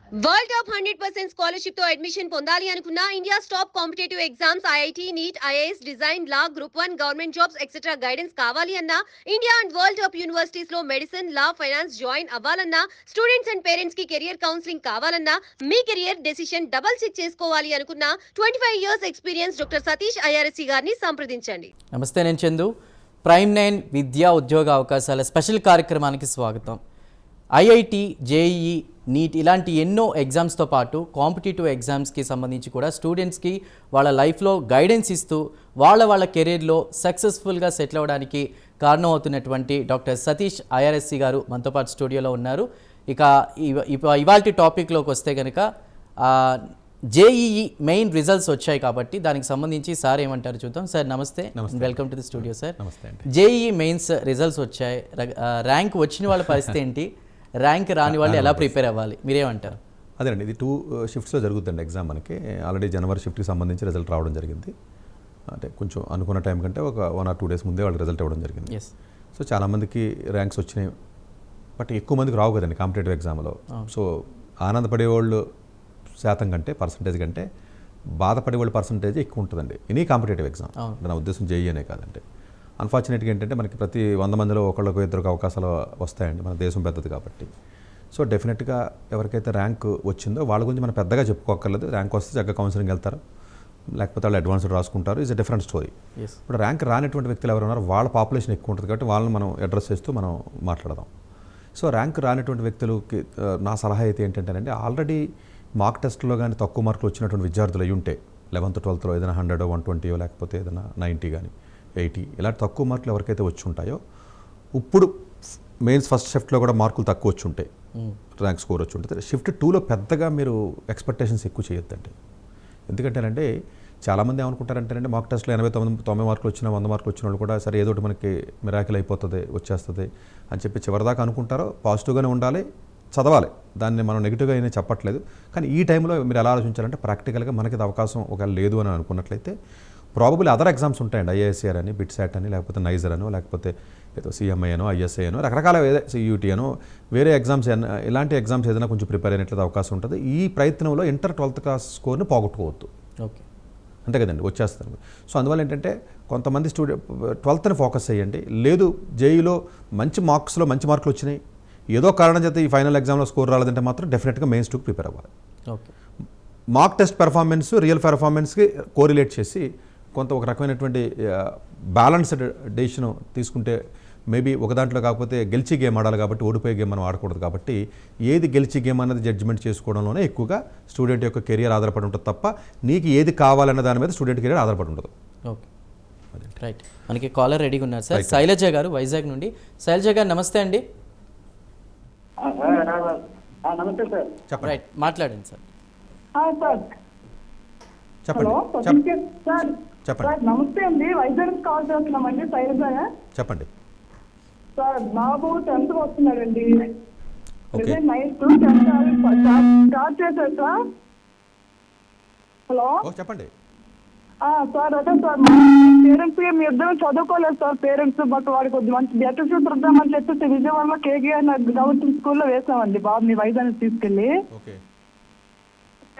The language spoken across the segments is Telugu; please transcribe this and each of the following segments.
వరల్డ్ టాప్ 100% స్కాలర్షిప్ తో అడ్మిషన్ పొందాలి అనుకున్న India's top competitive exams IIT NEET IAS design law group 1 government jobs etcetera guidance కావాలి అన్నా India and world top universities లో మెడిసిన్ లా ఫైనాన్స్ జాయిన్ అవ్వాలన్నా స్టూడెంట్స్ అండ్ పేరెంట్స్ కి కెరియర్ కౌన్సిలింగ్ కావాలన్నా మీ కెరియర్ డెసిషన్ డబుల్ చెక్ చేసుకోవాలి అనుకున్న 25 years experience doctor Satish IRSC గారిని సంప్రదించండి. నమస్తే, నేను చందు. ప్రైమ్ 9 విద్యా ఉద్యోగ అవకాశాల స్పెషల్ కార్యక్రమానికి స్వాగతం. ఐఐటి, జేఈఈ, నీట్ ఇలాంటి ఎన్నో ఎగ్జామ్స్తో పాటు కాంపిటేటివ్ ఎగ్జామ్స్కి సంబంధించి కూడా స్టూడెంట్స్కి వాళ్ళ లైఫ్లో గైడెన్స్ ఇస్తూ వాళ్ళ కెరీర్లో సక్సెస్ఫుల్గా సెటిల్ అవ్వడానికి కారణం అవుతున్నటువంటి డాక్టర్ సతీష్ ఐఆర్ఎస్సి గారు మనతో పాటు స్టూడియోలో ఉన్నారు. ఇక ఇవాల్టి టాపిక్లోకి వస్తే కనుక జేఈఈ మెయిన్ రిజల్ట్స్ వచ్చాయి కాబట్టి దానికి సంబంధించి సార్ ఏమంటారు చూద్దాం. సార్ నమస్తే, welcome to the studio. Sir నమస్తే. జేఈఈ మెయిన్స్ రిజల్ట్స్ వచ్చాయి, ర్యాంక్ వచ్చిన వాళ్ళ పరిస్థితి ఏంటి, ర్యాంక్ రాని వాళ్ళు ఎలా ప్రిపేర్ అవ్వాలి, మీరేమంటారు? అదేనండి, ఇది 2 షిఫ్ట్స్లో జరుగుతుంది ఎగ్జామ్. మనకి ఆల్రెడీ జనవరి షిఫ్ట్కి సంబంధించి రిజల్ట్ రావడం జరిగింది. అంటే కొంచెం అనుకున్న టైం కంటే ఒక 1 or 2 days ముందే వాళ్ళకి రిజల్ట్ ఇవ్వడం జరిగింది. సో చాలామందికి ర్యాంక్స్ వచ్చినాయి, బట్ ఎక్కువ మందికి రావు కదండి కాంపిటేటివ్ ఎగ్జామ్లో. సో ఆనందపడేవాళ్ళు శాతం కంటే, పర్సంటేజ్ కంటే బాధపడేవాళ్ళ పర్సంటేజ్ ఎక్కువ ఉంటుందండి ఎనీ కాంపిటేటివ్ ఎగ్జామ్. నా ఉద్దేశం జేఈ అనే కాదండి. అన్ఫార్చునేట్గా ఏంటంటే మనకి ప్రతి 100 మందిలో ఒకళ్ళకు ఇద్దరికి అవకాశాలు వస్తాయండి, మన దేశం పెద్దది కాబట్టి. సో డెఫినెట్గా ఎవరికైతే ర్యాంక్ వచ్చిందో వాళ్ళ గురించి మనం పెద్దగా చెప్పుకోక్కర్లేదు. ర్యాంక్ వస్తే చక్కగా కౌన్సిలింగ్ వెళ్తారు, లేకపోతే వాళ్ళు అడ్వాన్స్డ్ రాసుకుంటారు. Is a different story. ఇప్పుడు ర్యాంక్ రానిటువంటి వ్యక్తులు ఎవరు ఉన్నారో వాళ్ళ పాపులేషన్ ఎక్కువ ఉంటుంది కాబట్టి వాళ్ళని మనం అడ్రస్ చేస్తూ మనం మాట్లాడదాం. సో ర్యాంక్ రానిటువంటి వ్యక్తులకి నా సలహా అయితే ఏంటంటేనండి, ఆల్రెడీ మార్క్ టెస్ట్లో కానీ తక్కువ మార్కులు వచ్చినటువంటి విద్యార్థులు అయి ఉంటే 11th 12thలో ఏదైనా 100 120 లేకపోతే ఏదైనా 90 కానీ 80 ఇలాంటి తక్కువ మార్కులు ఎవరికైతే వచ్చి ఉంటాయో, ఇప్పుడు మెయిన్స్ ఫస్ట్ షిఫ్ట్లో కూడా మార్కులు తక్కువ వచ్చి ఉంటాయి, ర్యాంక్ స్కోర్ వచ్చి ఉంటుంది. షిఫ్ట్ 2లో పెద్దగా మీరు ఎక్స్పెక్టేషన్స్ ఎక్కువ చేయొద్దండి. ఎందుకంటేనంటే చాలామంది ఏమనుకుంటారంటేనంటే మార్క్ టెస్ట్లో 89 మార్కులు వచ్చిన 100 మార్కులు వచ్చిన వాళ్ళు కూడా సరే ఏదో ఒకటి మనకి మిరాకిల్ అయిపోతుంది, వచ్చేస్తుంది అని చెప్పి చివరిదాకా అనుకుంటారో. పాజిటివ్గానే ఉండాలి, చదవాలి, దాన్ని మనం నెగిటివ్గా అయినా చెప్పట్లేదు. కానీ ఈ టైంలో మీరు ఎలా ఆలోచించాలంటే ప్రాక్టికల్గా మనకి అవకాశం ఒకవేళ లేదు అని అనుకున్నట్లయితే ప్రాబబుల్ అదర్ ఎగ్జామ్స్ ఉంటాయండి, ఐఏఎస్ఆర్ అని, బిట్సాట్ అని, లేకపోతే నైజర్ అనో, లేకపోతే ఏదో సిఎంఐ అనో, ఐఎస్ఐ అనో, రకరకాల సియూటీ అనో, వేరే ఎగ్జామ్స్ ఇలాంటి ఎగ్జామ్స్ ఏదైనా కొంచెం ప్రిపేర్ అయినట్లయితే అవకాశం ఉంటుంది. ఈ ప్రయత్నంలో ఇంటర్ 12th క్లాస్ స్కోర్ని పోగొట్టుకోవద్దు. ఓకే, అంతే కదండి, వచ్చేస్తారు. సో అందువల్ల ఏంటంటే కొంతమంది స్టూడెంట్ 12thని ఫోకస్ చేయండి. లేదు జేఈలో మంచి మార్క్స్లో మంచి మార్కులు వచ్చినాయి, ఏదో కారణం చేత ఈ ఫైనల్ ఎగ్జామ్లో స్కోర్ రాలేదంటే మాత్రం డెఫినెట్గా మెయిన్స్ 2కి ప్రిపేర్ అవ్వాలి. Okay, mark test performance real పెర్ఫార్మెన్స్కి కోరిలేట్ చేసి కొంత ఒక రకమైనటువంటి బ్యాలెన్స్డ్ డెసిషన్ తీసుకుంటే మేబీ ఒక దాంట్లో కాకపోతే గెలిచి గేమ్ ఆడాలి కాబట్టి ఓడిపోయే గేమ్ మనం ఆడకూడదు. కాబట్టి ఏది గెలిచి గేమ్ అన్నది జడ్జిమెంట్ చేసుకోవడంలోనే ఎక్కువగా స్టూడెంట్ యొక్క కెరియర్ ఆధారపడి ఉంటుంది తప్ప నీకు ఏది కావాలన్న దాని మీద స్టూడెంట్ కెరియర్ ఆధారపడి ఉండదు. Okay, right. మనకి కాలర్ రెడీగా ఉన్నారు సార్, శైలజ గారు వైజాగ్ నుండి. శైలజ గారు నమస్తే అండి. నమస్తే సార్. చెప్పండి. రైట్, మాట్లాడండి సార్. సార్ చెప్పండి. సార్ చెప్పండి. నమస్తే అండి, వైజాగ్ కాల్ చేస్తున్నామండి. శైలజ. చెప్పండి సార్. బాబు 10th వస్తున్నాడండి, ప్రెసెంట్ 9th స్టార్ట్ చేశారు సార్. హలో చెప్పండి సార్. అదే సార్, పేరెంట్స్ మీ ఇద్దరు చదువుకోలేదు సార్ పేరెంట్స్, బట్ వాడికి కొద్ది మంచి బెటర్ ఫ్యూచర్ వద్దామని చెప్పేసి విజయవాడలో కేకేఆర్ గవర్నమెంట్ స్కూల్లో వేసామండి బాబుని వైజాగ్ తీసుకెళ్ళి.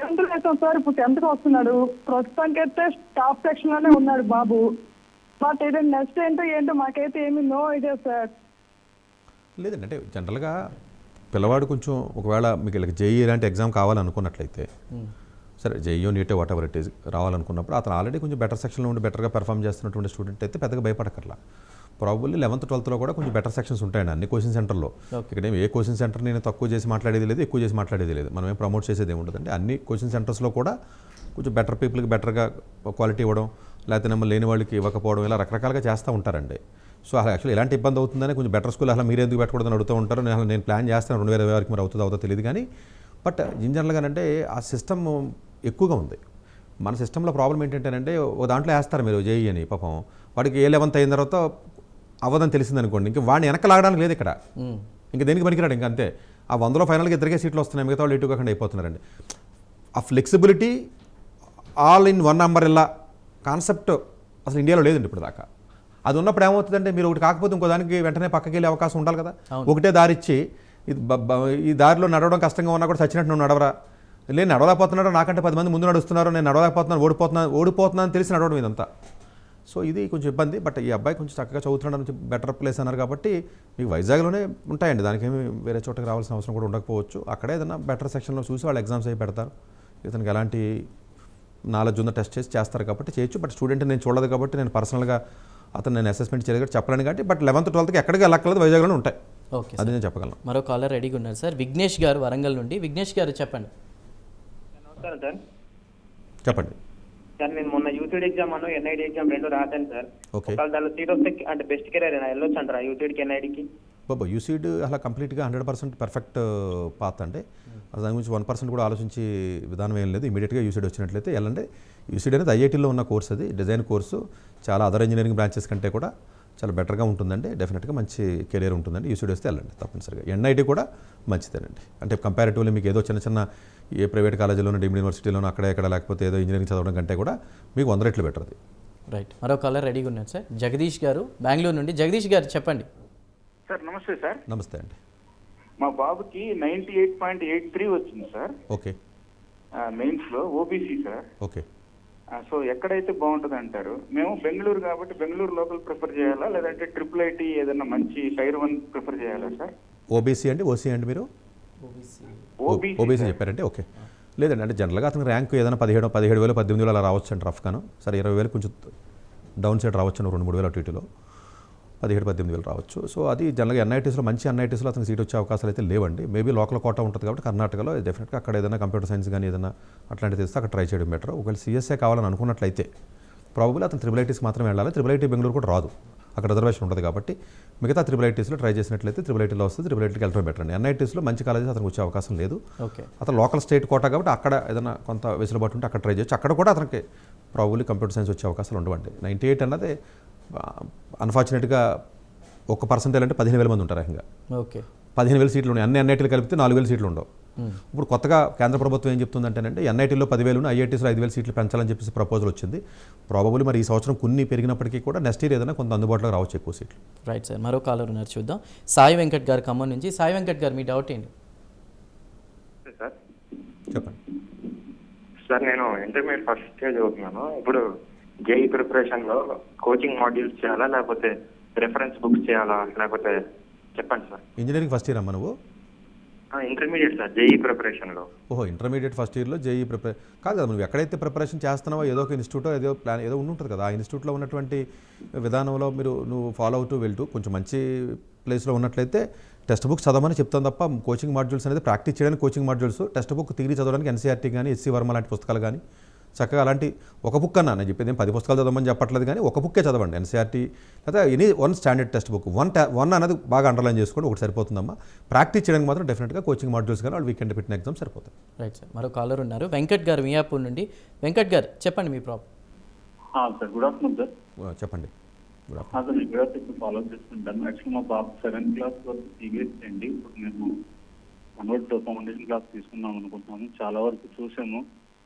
10th వేసాం సార్. ఇప్పుడు 10th వస్తున్నాడు. ప్రస్తుతానికి అయితే టాప్ సెక్షన్ లోనే ఉన్నాడు బాబు. బట్ ఇది నెక్స్ట్ ఏంటో మాకైతే ఏమీ నో ఐడియా సార్. లేదండి, అంటే జనరల్గా పిల్లవాడు కొంచెం ఒకవేళ మీకు జేఈ లాంటి ఎగ్జామ్ కావాలనుకున్నట్లయితే, సరే JEO నీటే what ever it is రావాలనుకున్నప్పుడు అతను ఆల్రెడీ కొంచెం బెటర్ సెక్షన్లో ఉండి బెటర్గా పెర్ఫామ్ చేస్తున్నటువంటి స్టూడెంట్ అయితే పెద్దగా భయపడక్కర్లా. ప్రాబబ్లీ 11th 12thలో కూడా కొంచెం బెటర్ సెక్షన్స్ ఉంటాయండి అన్ని కోచింగ్ సెంటర్లో. ఇక్కడ ఏ కోచింగ్ సెంటర్ నేను తక్కువ చేసి మాట్లాడేది లేదు, ఎక్కువ చేసి మాట్లాడేది లేదు, మనం ఏం ప్రమోట్ చేసేది ఏముంటుందండి. అన్ని కోచింగ్ సెంటర్స్లో కూడా కొంచెం బెటర్ పీపుల్కి బెటర్గా క్వాలిటీ ఇవ్వడం, లేకపోతే నెంబర్ లేని వాళ్ళకి ఇవ్వకపోవడం, ఇలా రకరకాలుగా చేస్తూ ఉంటారండి. సో అసలు యాక్చువల్లీ ఎలాంటి ఇబ్బంది అవుతుందని కొంచెం బెటర్ స్కూల్ అసలు మీరు ఎందుకు పెట్టకూడదని అడుగుతూ ఉంటారు. నేను ప్లాన్ చేస్తాను 2020 వరకు మరి అవుతుందో తెలియదు కానీ, బట్ ఇన్ జనరల్గానంటే ఆ సిస్టమ్ ఎక్కువగా ఉంది. మన సిస్టంలో ప్రాబ్లం ఏంటంటేనంటే ఓ దాంట్లో వేస్తారు మీరు జేఈ అని, పాపం వాడికి 11th అయిన తర్వాత అవ్వదని తెలిసింది అనుకోండి, ఇంక వాడిని వెనక లాగడానికి లేదు ఇక్కడ, ఇంక దేనికి పనికిరాడు. ఇంకా అంతే, ఆ 100లో ఫైనల్గా ఇద్దరికే సీట్లు వస్తున్నాయి, మిగతా వాళ్ళు ఎటు కాకుండా అయిపోతున్నారండి. ఆ flexibility all in one number ఇలా కాన్సెప్ట్ అసలు ఇండియాలో లేదండి ఇప్పుడు దాకా. అది ఉన్నప్పుడు ఏమవుతుందంటే మీరు ఒకటి కాకపోతే ఇంకో దానికి వెంటనే పక్కకి వెళ్ళే అవకాశం ఉండాలి కదా. ఒకటే దారిచ్చి ఈ దారిలో నడవడం కష్టంగా ఉన్నా కూడా చచ్చినట్టు నువ్వు నడవరా, నేను నడవలేకపోతున్నాడు, నాకంటే 10 మంది ముందు నడుస్తున్నారు, నేను నడవలేకపోతున్నాను, ఓడిపోతున్నాను తెలిసి నడవడం ఇదంతా. సో ఇది కొంచెం ఇబ్బంది. బట్ ఈ అబ్బాయి కొంచెం చక్కగా చదువుతున్నాడు, బెటర్ ప్లేస్ అన్నారు కాబట్టి మీకు వైజాగ్లోనే ఉంటాయండి, దానికేమి వేరే చోటకి రావాల్సిన అవసరం కూడా ఉండకపోవచ్చు. అక్కడే ఏదైనా బెటర్ సెక్షన్లో చూసి వాళ్ళు ఎగ్జామ్స్ అయి పెడతారు, ఇతనికి ఎలాంటి నాలెడ్జ్ ఉందో టెస్ట్ చేస్తారు కాబట్టి చేయొచ్చు. బట్ స్టూడెంట్ నేను చూడదు కాబట్టి నేను పర్సనల్గా అతను నేను అసెస్మెంట్ చేయలేదు చెప్పలేను కాబట్టి. బట్ 11th 12th ఎక్కడికి వెళ్ళక్కర్లేదు, వైజాగ్లోనే ఉంటాయి. ఓకే, అది నేను చెప్పగలను. మరో కాలర్ రెడీగా ఉన్నారు సార్, విఘ్నేష్ గారు వరంగల్ నుండి. విఘ్నేష్ గారు చెప్పండి. నమస్కారం సార్. చెప్పండి సార్ నేను మొన్న యూసీడ్ ఎగ్జామ్ ఎన్ఐడి ఎగ్జామ్ 2 రాశాను సార్. ఓకే, ఒకవేళ దానిలో సీట్ వస్తే అంటే బెస్ట్ కెరీర్ వెళ్ళొచ్చు అంటారా యూసీడ్కి ఎన్ఐడికి? బాబా యూసీడ్ అలా కంప్లీట్గా 100% పర్ఫెక్ట్ పాత్ అంటే దాని గురించి 1% కూడా ఆలోచించి విధానం ఏం లేదు. ఇమీడియట్గా యూసీడ్ వచ్చినట్లయితే వెళ్ళండి. యూసీడ్ అనేది ఐఐటీలో ఉన్న కోర్స్, అది డిజైన్ కోర్సు, చాలా అదర్ ఇంజనీరింగ్ బ్రాంచెస్ కంటే కూడా చాలా బెటర్గా ఉంటుందండి. డెఫినెట్గా మంచి కెరీర్ ఉంటుందండి. యూసీడ్ వస్తే వెళ్ళండి తప్పనిసరిగా. ఎన్ఐటీ కూడా మంచిదేనండి. అంటే కంపారిటివ్లీ మీకు ఏదో చిన్న చిన్న ఏ ప్రైవేట్ కాలేజీలోనో డీమ్డ్ యూనివర్సిటీలోనో అక్కడ ఎక్కడ లేకపోతే ఏదో ఇంజనీరింగ్ చదవడం కంటే కూడా మీకు 100 రెట్లు బెటర్ అది. రైట్, మరో కాలర్ రెడీగా ఉన్నారు సార్, జగదీష్ గారు బెంగళూరు నుండి. జగదీష్ గారు చెప్పండి. సార్ నమస్తే సార్. నమస్తే అండి. మా బాబుకి 98.83 వచ్చింది సార్. ఓకే, మెయిన్స్లో ఓబీసీ సార్. ఓకే. సో ఎక్కడైతే బాగుంటుంది అంటారు? మేము బెంగళూరు కాబట్టి బెంగళూరు లోకల్ ప్రిఫర్ చేయాలా, లేదంటే ట్రిపుల్ ఏదైనా మంచి టైర్ 1 ప్రిఫర్ చేయాలా సార్? ఓబీసీ అండి, ఓసీ అండి మీరు? ఓబీసీ ఓబీసీ చెప్పారంటే ఓకే. లేదండి, అంటే జనరల్గా అతనికి ర్యాంక్ ఏదైనా 17,000 17,000 18,000 అలా రావచ్చు అండి రఫ్గాను. సరే 20,000 కొంచెం డౌన్ సైడ్ రావచ్చు అండి, 2-3,000 అటు ఇటులో 17,000-18,000 రావచ్చు. సో అది జనరల్గా ఎన్ఐటీస్లో మంచి ఎన్ఐటీస్లో అతనికి సీట్ వచ్చే అవకాశాలు అయితే లేవండి. మేబీ లోకల్ కోటా ఉంటుంది కాబట్టి కర్ణాటకలో డెఫినెట్గా అక్కడ ఏదైనా కంప్యూటర్ సైన్స్ కానీ ఏదైనా అట్లాంటిది తెస్తే అక్కడ ట్రై చేయడం బెటర్. ఒకవేళ సిఎస్ఏ కావాలని అనుకున్నట్లయితే ప్రాబబ్లీ అతను ట్రిపుల్ ఐటీస్కి మాత్రమే వెళ్ళాలి. ట్రిపుల్ ఐటీ బెంగళూరు కూడా రాదు, అక్కడ రిజర్వేషన్ ఉంటుంది కాబట్టి. మిగతా ట్రిపుల్ ఐటీస్లో ట్రై చేసినట్లయితే ట్రిపుల్ ఐటీలో వస్తుంది, ట్రిపుల్ ఐటీకి వెళ్ళడం బెటర్ అండి. ఎన్ఐటీస్లో మంచి కాలేజెస్ అతనికి వచ్చే అవకాశం లేదు. ఓకే, అతను లోకల్ స్టేట్ కోటా కాబట్టి అక్కడ ఏదైనా కొంత వెసులుబాటు ఉంటే అక్కడ ట్రై చేయొచ్చు. అక్కడ కూడా అతనికి ప్రాబబ్లీ కంప్యూటర్ సైన్స్ వచ్చే అవకాశాలు ఉండవండి. 98 అన్నది అన్ఫార్చునేట్గా 1% అంటే 15,000 మంది ఉంటారు ఏకంగా. ఓకే, 15,000 సీట్లు ఉన్నాయి. అన్ని ఎన్ఐటీలు కలిపితే 4,000 సీట్లు ఉండవు. ఇప్పుడు కొత్తగా కేంద్ర ప్రభుత్వం ఏం చెప్తుందంటేనంటే ఎన్ఐటీలో 10,000 ఐఐటీస్లో 5,000 సీట్లు పెంచాలని చెప్పేసి ప్రపోజల్ వచ్చింది. ప్రాబబుల్ మరి ఈ సంవత్సరం కొన్ని పెరిగినప్పటికీ కూడా నెక్స్ట్ ఇయర్ ఏదైనా కొంత అందుబాటులో రావచ్చు ఎక్కువ సీట్లు. రైట్ సార్, మరో కాలర్ ఉన్నారు చూద్దాం. సాయి వెంకట్ గారు ఖమ్మం నుంచి. సాయి వెంకట్ గారు మీ డౌట్ ఏంటి? సార్ చెప్పండి. సార్ నేను ఇంటర్మీడియట్ ఫస్ట్ ఇయర్ చదువుతున్నాను. ఇప్పుడు జేఈ ప్రిపరేషన్లో కోచింగ్ మాడ్యూల్స్ చేయాలా, లేకపోతే రెఫరెన్స్ బుక్స్ చేయాలా, లేకపోతే చెప్పండి సార్. ఇంజనీరింగ్ ఫస్ట్ ఇయర్ అమ్మా నువ్వు? ఇంటర్మీడియట్ సార్, జేఈ ప్రిపరేషన్లో. ఓహో, ఇంటర్మీడియట్ ఫస్ట్ ఇయర్లో జేఈ కాదు కదా, నువ్వు ఎక్కడైతే ప్రిపరేషన్ చేస్తున్నావో ఏదో ఒక ఇన్స్టిట్యూటో ఏదో ప్లాన్ ఏదో ఉంటుంది కదా, ఆ ఇన్స్టిట్యూట్లో ఉన్నటువంటి విధానంలో నువ్వు ఫాలో అవుతూ వెళ్తూ కొంచెం మంచి ప్లేస్లో ఉన్నట్లయితే టెక్స్ట్ బుక్స్ చదవమని చెప్తాను తప్ప కోచింగ్ మాడ్యూల్స్ అనేది ప్రాక్టీస్ చేయడానికి coaching modules, text book theory చదవడానికి ఎన్సీఆర్టీ కానీ హెచ్సి వర్మ లాంటి పుస్తకాలు కానీ చక్కగా అలాంటి ఒక బుక్ అన్నా, నేను చెప్పేది 10 పుస్తకాలు చదవమని చెప్పట్లేదు కానీ ఒక బుక్కే చదవండి. ఎన్సీఆర్టీ లేదా ఎనీ 1 స్టాండర్డ్ టెక్స్ట్ బుక్ 1 అనేది బాగా అండర్లైన్ చేసుకోండి, ఒకటి సరిపోతుందమ్మా. ప్రాక్టీస్ చేయడానికి మాత్రం డెఫినెట్గా కోచింగ్ మాడ్యూల్స్ కానీ వాళ్ళు వీకెండ్ పెట్టిన ఎగ్జామ్ సరిపోతాయి. రైట్ సార్, మరో కాలర్ ఉన్నారు వెంకట్ గారు మియాపూర్ నుండి. వెంకట్ గారు చెప్పండి మీ problem. Sir good afternoon sir. చెప్పండి. సార్ నేను యూనివర్సిటీ ఫాలో చేస్తుంటాను. యాక్చువల్లీ మా బాబు 7th క్లాస్ వరకు సిబిఎస్ఈ అండి. ఇప్పుడు మేము కన్వర్ట్ ఫౌండేషన్ క్లాస్ తీసుకుందాం అనుకుంటున్నాము. చాలా వరకు చూసాము.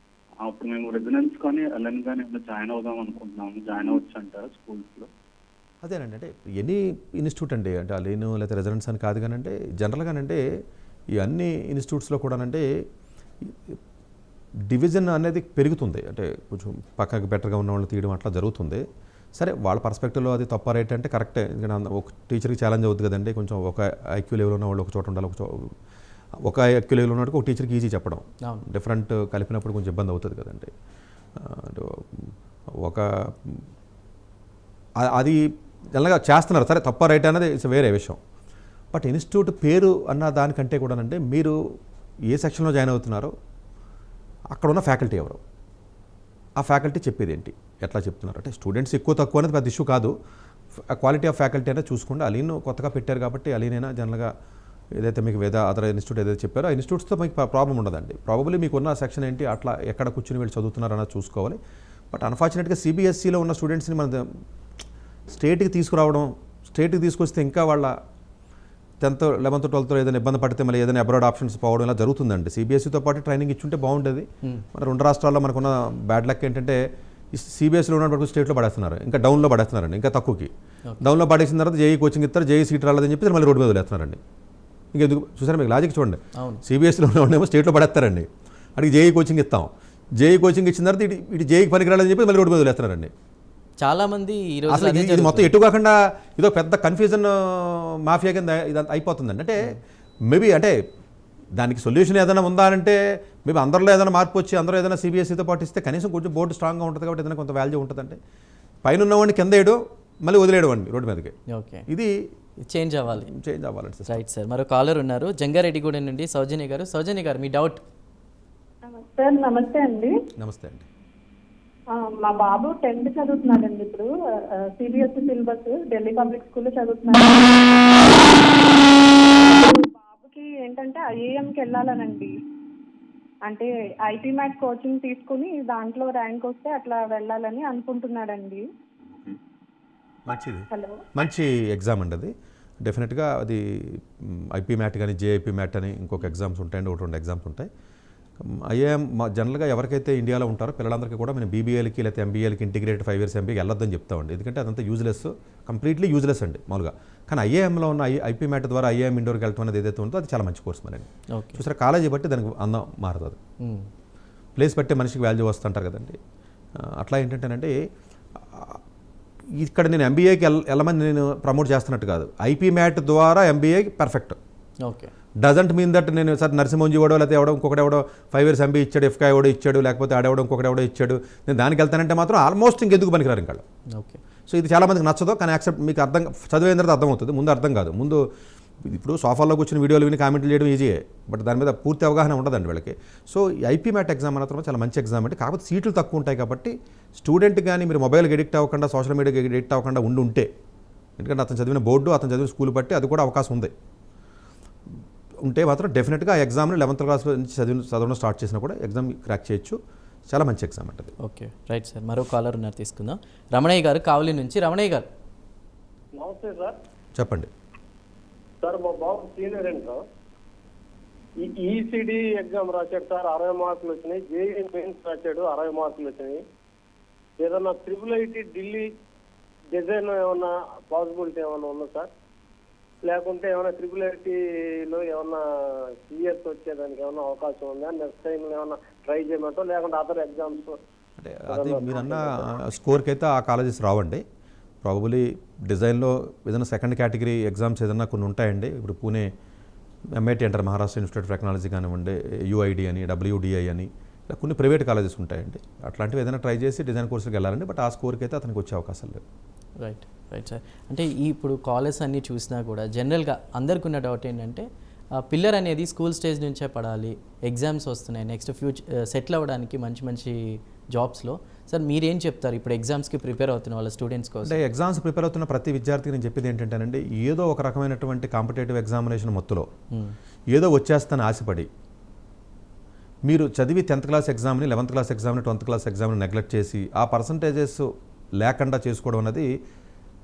అప్పుడు మేము రెసిడెన్స్ కానీ ఎల్ఎన్ కానీ ఏమైనా జాయిన్ అవుదాం అనుకుంటున్నాము. జాయిన్ అవ్వచ్చు అంటారా స్కూల్స్లో? అదేనండి, అంటే ఎనీ ఇన్స్టిట్యూట్ అండి, అంటే అలేను లేదా రెసిడెన్స్ అని కాదు కానీ అంటే జనరల్గానంటే ఈ అన్ని ఇన్స్టిట్యూట్స్లో కూడానంటే డివిజన్ అనేది పెరుగుతుంది. అంటే కొంచెం పక్కకి బెటర్గా ఉన్న వాళ్ళు తీయడం అట్లా జరుగుతుంది. సరే వాళ్ళ పర్స్పెక్టివ్లో అది తప్ప రైట్ అంటే కరెక్టే. ఎందుకంటే ఒక టీచర్కి ఛాలెంజ్ అవుతుంది కదండి, కొంచెం ఒక ఐక్యూ లెవెల్ ఉన్న వాళ్ళు ఒక చోట ఉండాలి, ఒక ఐక్యూ లెవెల్ ఉన్నట్టు ఒక టీచర్కి ఈజీ చెప్పడం, డిఫరెంట్ కలిపినప్పుడు కొంచెం ఇబ్బంది అవుతుంది కదండి. అది జనరల్గా చేస్తున్నారు, సరే తప్ప రైట్ అనేది ఇట్స్ వేరే విషయం. బట్ ఇన్స్టిట్యూట్ పేరు అన్న దానికంటే కూడానంటే మీరు ఏ సెక్షన్లో జాయిన్ అవుతున్నారో అక్కడ ఉన్న ఫ్యాకల్టీ ఎవరు, ఆ ఫ్యాకల్టీ చెప్పేది ఏంటి, ఎట్లా చెప్తున్నారు అంటే స్టూడెంట్స్ ఎక్కువ తక్కువ అనేది పెద్ద ఇష్యూ కాదు. క్వాలిటీ ఆఫ్ ఫ్యాకల్టీ అనేది చూసుకోండి. అలీన్ కొత్తగా పెట్టారు కాబట్టి అలీనైనా జనరల్గా ఏదైతే మీకు అదర్ ఇన్స్టిట్యూట్ ఏదైతే చెప్పారో ఆ ఇన్స్టిట్యూట్స్తో మీకు ప్రాబ్లం ఉండదండి. ప్రాబబ్లీ మీకు ఉన్న సెక్షన్ ఏంటి, అట్లా ఎక్కడ కూర్చుని వీళ్ళు చదువుతున్నారు అన్నది చూసుకోవాలి. బట్ అన్ఫార్చునేట్గా సిబిఎస్ఈలో ఉన్న స్టూడెంట్స్ని మన స్టేట్కి తీసుకురావడం, స్టేట్కి తీసుకొస్తే ఇంకా వాళ్ళ 10th 11th 12th ఏదైనా ఇబ్బంది పడితే మళ్ళీ ఏదైనా అబ్రాడ్ ఆప్షన్స్ పోవడం ఇలా జరుగుతుందండి. సిబిఎస్ఈతో పాటు ట్రైనింగ్ ఇచ్చుంటే బాగుంటుంది. మన 2 రాష్ట్రాల్లో మనకున్న బ్యాడ్ లక్ ఏంటంటే సిబిఎస్ఈలో ఉన్నప్పుడు స్టేట్లో పడేస్తున్నారు, ఇంకా డౌన్లో పడేస్తున్నారండి, ఇంకా తక్కువకి. డౌన్లో పడేసిన తర్వాత జేఈ కోచింగ్ ఇస్తారు, జేఈ సీట్ రాలేదని చెప్పి మళ్ళీ రోడ్డు మీద వదిలేస్తున్నారండి. ఇంకెందుకు చూసారా మీకు లాజిక్ చూడండి. అవును. సిబిఎస్ఈలో ఉన్నవాడేమో స్టేట్లో పడేస్తారండి, అడిగి జేఈ కోచింగ్ ఇస్తాం, జేఈ కోచింగ్ ఇచ్చిన తర్వాత ఇటు జేఈకి పనికిరాలని చెప్పి మళ్ళీ రోడ్డు మీద వదిలేస్తున్నారండి. చాలా మంది ఈ రోజు అసలు ఇది మొత్తం ఎటు కాకుండా ఇదో పెద్ద కన్ఫ్యూజన్ మాఫియా కింద ఇదంతా అయిపోతుందండి. అంటే మేబీ అంటే దానికి సొల్యూషన్ ఏదైనా ఉందా అంటే మేబీ అందరిలో ఏదైనా మార్పు వచ్చి అందరూ ఏదైనా సిబిఎస్ఈతో పాటు ఇస్తే కనీసం కొంచెం బోర్డు స్ట్రాంగ్గా ఉంటుంది కాబట్టి ఏదైనా కొంత వాల్యూ ఉంటుందంటే పైన ఉన్నవాడిని కింద వేయడం మళ్ళీ వదిలేయడం అండి రోడ్డు మీదకి. ఓకే, ఇది చేంజ్ అవ్వాలి. చేంజ్ అవ్వాలండి సార్. Right sir. మరో కాలర్ ఉన్నారు జంగారెడ్డిగూడెం నుండి సౌజన్య గారు. సౌజన్య గారు మీ డౌట్. సార్ నమస్తే అండి. నమస్తే అండి. మా బాబు 10th చదువుతున్నాడండి ఇప్పుడు. సిబిఎస్ఈ సిలబస్ ఢిల్లీ పబ్లిక్ స్కూల్లో చదువుతున్నాడు. బాబుకి ఏంటంటే ఐఏఎంకి వెళ్ళాలనండి, అంటే ఐటీ మ్యాట్ కోచింగ్ తీసుకుని దాంట్లో ర్యాంక్ వస్తే అట్లా వెళ్ళాలని అనుకుంటున్నాడండి. మంచిది, హలో, మంచి ఎగ్జామ్ అండి అది. డెఫినెట్గా అది ఐపీ మ్యాట్ కానీ జేఐపీ మ్యాట్ అని ఇంకొక ఎగ్జామ్స్ ఉంటాయండి, ఒకటి 2 ఎగ్జామ్స్ ఉంటాయి. ఐఏఎం జనరల్గా ఎవరికైతే ఇండియాలో ఉంటారో పిల్లలందరికీ కూడా మేము బీబీఏలకి లేకపోతే ఎంబీఏలకి ఇంటిగ్రేటెడ్ 5 years ఎంబీఏకి వెళ్ళొద్దని చెప్తామండి. ఎందుకంటే అదంతా యూజ్లెస్, కంప్లీట్లీ యూజ్లెస్ అండి మామూలుగా. కానీ ఐఏఎంలో ఉన్న ఐపీ మ్యాట్ ద్వారా ఐఏఎం ఇండోర్కి వెళ్ళటం అనేది ఏదైతే ఉందో అది చాలా మంచి కోర్స్ మరి. చూసారా, కాలేజీ బట్టి దానికి అందం మారుతుంది, ప్లేస్ బట్టి మనిషికి వాల్యూ వస్తుంటారు కదండి. అట్లా ఏంటంటేనంటే ఇక్కడ నేను ఎంబీఏకి వెళ్ళమని నేను ప్రమోట్ చేస్తున్నట్టు కాదు, ఐపీ మ్యాట్ ద్వారా ఎంబీఏకి perfect. Okay, doesn't mean that నేను సార్ నరసింహంజీ వాడో లేకపోతే ఎవడో ఇంకొకటి ఎవడో 5 years ఎంబీ ఇచ్చాడు, ఎఫ్కా ఎవడో ఇచ్చాడు, లేకపోతే ఆడెవడో ఇంకొకటి ఎవడో ఇచ్చాడు, నేను దానికి వెళ్తానంటే మాత్రం ఆల్మోస్ట్ ఇంకెందుకు పనికిరారు ఇంకా. ఓకే, సో ఇది చాలామందికి నచ్చదు, కానీ యాక్సెప్ట్ మీకు అర్థం చదివేంత తర్వాత అర్థమవుతుంది, ముందు అర్థం కాదు. ముందు ఇప్పుడు సోఫాలో కూర్చొని వీడియోలు విని కామెంట్లు చేయడం ఈజీయే, బట్ దాని మీద పూర్తి అవగాహన ఉండదండి వీళ్ళకి. సో ఈ ఐపీ మ్యాట్ ఎగ్జామ్ మాత్రం చాలా మంచి ఎగ్జామ్ అంటే, కాకపోతే సీట్లు తక్కువ ఉంటాయి కాబట్టి స్టూడెంట్ కానీ మీరు మొబైల్కి ఎడిక్ట్ అవ్వకుండా సోషల్ మీడియాకి ఎడిక్ట్ అవ్వకుండా ఉంటే, ఎందుకంటే అతను చదివిన బోర్డు అతను చదివిన స్కూల్ బట్టి అది కూడా అవకాశం ఉంది ఉంటే మాత్రం డెఫినెట్గా ఆ ఎగ్జామ్ని 11th class నుంచి చదవడం స్టార్ట్ చేసినా కూడా ఎగ్జామ్ క్రాక్ చేయొచ్చు. చాలా మంచి ఎగ్జామ్ అంటది. Okay, right sir. మరో కాలర్ ఉన్నారు, తీసుకుందాం. రమణయ్య గారు కావలి నుంచి. రమణయ్య గారు నమస్తే సార్. చెప్పండి సార్, మా బాబు సీనియర్ అండి సార్. ఈసీడీ ఎగ్జామ్ రాశాడు సార్, 60 మార్కులు వచ్చినాయి. జేఈ మెయిన్స్ రాశాడు, 60 మార్కులు వచ్చినాయి. ఏదన్నా IIIT ఢిల్లీ డిజైన్ ఏమన్నా పాసిబిలిటీ ఏమన్నా ఉందా సార్? లేకుంటే ఏమైనా IIITలో ఏమన్నా సిఎస్ వచ్చేదానికి ఏమన్నా అవకాశం ఉందా? నెక్స్ట్ టైం ఏమన్నా ట్రై చేయమంటాం, లేకుంటే అదర్ ఎగ్జామ్స్? అంటే అది మీరన్న స్కోర్కి అయితే ఆ కాలేజెస్ రావండి. ప్రాబబులీ డిజైన్లో ఏదైనా సెకండ్ కేటగిరీ ఎగ్జామ్స్ ఏదైనా కొన్ని ఉంటాయండి. ఇప్పుడు పూణే ఎంఐటీ అంటారు, మహారాష్ట్ర ఇన్స్టిట్యూట్ ఆఫ్ టెక్నాలజీ కానివ్వండి, యుఐడి అని, WDI అని, ఇలా కొన్ని ప్రైవేట్ కాలేజెస్ ఉంటాయండి. అట్లాంటివి ఏదైనా ట్రై చేసి డిజైన్ కోర్సులకు వెళ్ళాలండి, బట్ ఆ స్కోర్కి అయితే అతనికి వచ్చే అవకాశం లేదు. Right, right sir. అంటే ఇప్పుడు కాలేజ్ అన్నీ చూసినా కూడా జనరల్గా అందరికి ఉన్న డౌట్ ఏంటంటే పిల్లర్ అనేది స్కూల్ స్టేజ్ నుంచే పడాలి, ఎగ్జామ్స్ వస్తున్నాయి, నెక్స్ట్ సెటిల్ అవ్వడానికి మంచి జాబ్స్లో. సార్ మీరేం చెప్తారు ఇప్పుడు ఎగ్జామ్స్కి ప్రిపేర్ అవుతున్న వాళ్ళ స్టూడెంట్స్ కోసం? అంటే ఎగ్జామ్స్ ప్రిపేర్ అవుతున్న ప్రతి విద్యార్థికి నేను చెప్పేది ఏంటంటేనండి, ఏదో ఒక రకమైనటువంటి కాంపిటేటివ్ ఎగ్జామినేషన్ మొత్తులో ఏదో వచ్చేస్తాను ఆశపడి మీరు చదివి 10th class ఎగ్జామ్ని, 11th class ఎగ్జామ్ని, 12th class ఎగ్జామ్ని నెగ్లెక్ట్ చేసి ఆ పర్సంటేజెస్ లేకుండా చేసుకోవడం అనేది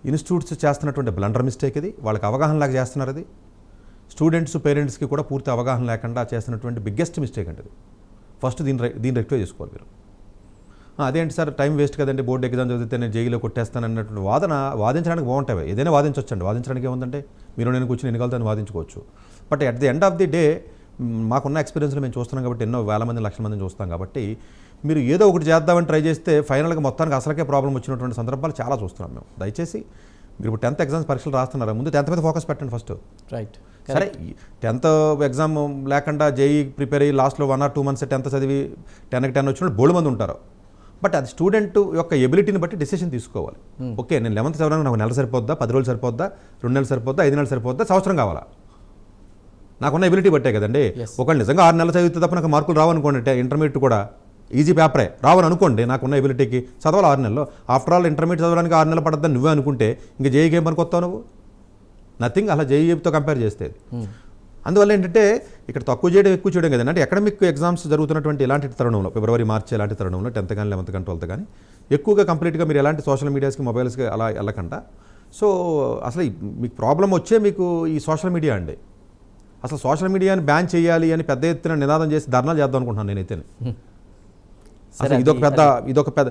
ఇన్స్టిట్యూట్స్ చేస్తున్నటువంటి బ్లండర్ మిస్టేక్. ఇది వాళ్ళకి అవగాహన లాగా చేస్తున్నారు. అది స్టూడెంట్స్ పేరెంట్స్కి కూడా పూర్తి అవగాహన లేకుండా చేస్తున్నటువంటి బిగ్గెస్ట్ మిస్టేక్ అంటే అది. ఫస్ట్ దీన్ని రెక్టిఫై చేసుకోవాలి మీరు. అదేంటి సార్ టైం వేస్ట్ కదండి, బోర్డు ఎగ్జామ్ చదివితే నేను జైల్లో కొట్టేస్తాను అన్నటువంటి వాదించడానికి బాగుంటాయి, ఏదైనా వాదించవచ్చండి. వాదించడానికి ఏముందంటే మీరు నేను కూర్చొని ఎన్ని కావాలని వాదించుకోవచ్చు. But at the end of the day మాకున్న ఎక్స్పీరియన్స్లో మేము చూస్తున్నాం కాబట్టి, ఎన్నో వేల మంది లక్షల మందిని చూస్తాం కాబట్టి, మీరు ఏదో ఒకటి చేద్దామని ట్రై చేస్తే ఫైనల్గా మొత్తానికి అసలుకే ప్రాబ్లం వచ్చినటువంటి సందర్భాలు చాలా చూస్తున్నాం మేము. దయచేసి మీరు ఇప్పుడు 10th ఎగ్జామ్స్ పరీక్షలు రాస్తున్నారు, ముందు 10th మీద ఫోకస్ పెట్టండి ఫస్ట్. రైట్, సరే 10th ఎగ్జామ్ లేకుండా జేఈ ప్రిపేర్ అయ్యి లాస్ట్లో 1 or 2 months 10th చదివి 10కి 10 వచ్చిన బోల్డ్ మంది ఉంటారు. బట్ అది స్టూడెంట్ యొక్క ఎబిలిటీని బట్టి డెసిషన్ తీసుకోవాలి. ఓకే, నేను 11th చదవడానికి నాకు నెల సరిపోద్దా, 10 రోజులు సరిపోద్దా, 2 నెలలు సరిపోద్దా, 5 నెలలు సరిపోద్దా, సంవత్సరం కావాలా? నాకున్న ఎబిలిటీ బట్టే కదండి. ఒకవేళ నిజంగా 6 నెలలు చదివితే తప్ప నాకు మార్కులు రావనుకోండి, ఇంటర్మీడియట్ కూడా ఈజీ పేపరే రావని అనుకోండి, నాకున్న ఎబిలిటీకి చదవాలి 6 నెలలు. ఆఫ్టర్ ఆల్ ఇంటర్మీడియట్ చదవడానికి 6 నెలలు పడద్దని నువ్వే అనుకుంటే ఇంకా జేఈకి ఏం పనికొస్తావు నువ్వు? నథింగ్. అలా జేఈతో కంపేర్ చేస్తే అందువల్ల ఏంటంటే ఇక్కడ తక్కువ చేయడం ఎక్కువ చేయడం కదండి. అంటే అకాడమిక్ ఎగ్జామ్స్ జరుగుతున్నటువంటి ఇలాంటి తరుణంలో, February March ఇలాంటి తరుణంలో 10th కానీ 11th కానీ 12th కానీ ఎక్కువగా కంప్లీట్గా మీరు ఎలాంటి సోషల్ మీడియాస్కి మొబైల్స్కి అలా వెళ్ళకుండా, సో అసలు మీకు ప్రాబ్లం వచ్చే మీకు ఈ సోషల్ మీడియా అండి. అసలు సోషల్ మీడియాని బ్యాన్ చేయాలి అని పెద్ద ఎత్తున నినాదం చేసి ధర్నాలు చేద్దాం అనుకుంటున్నాను నేనైతే. అసలు ఇదొక పెద్ద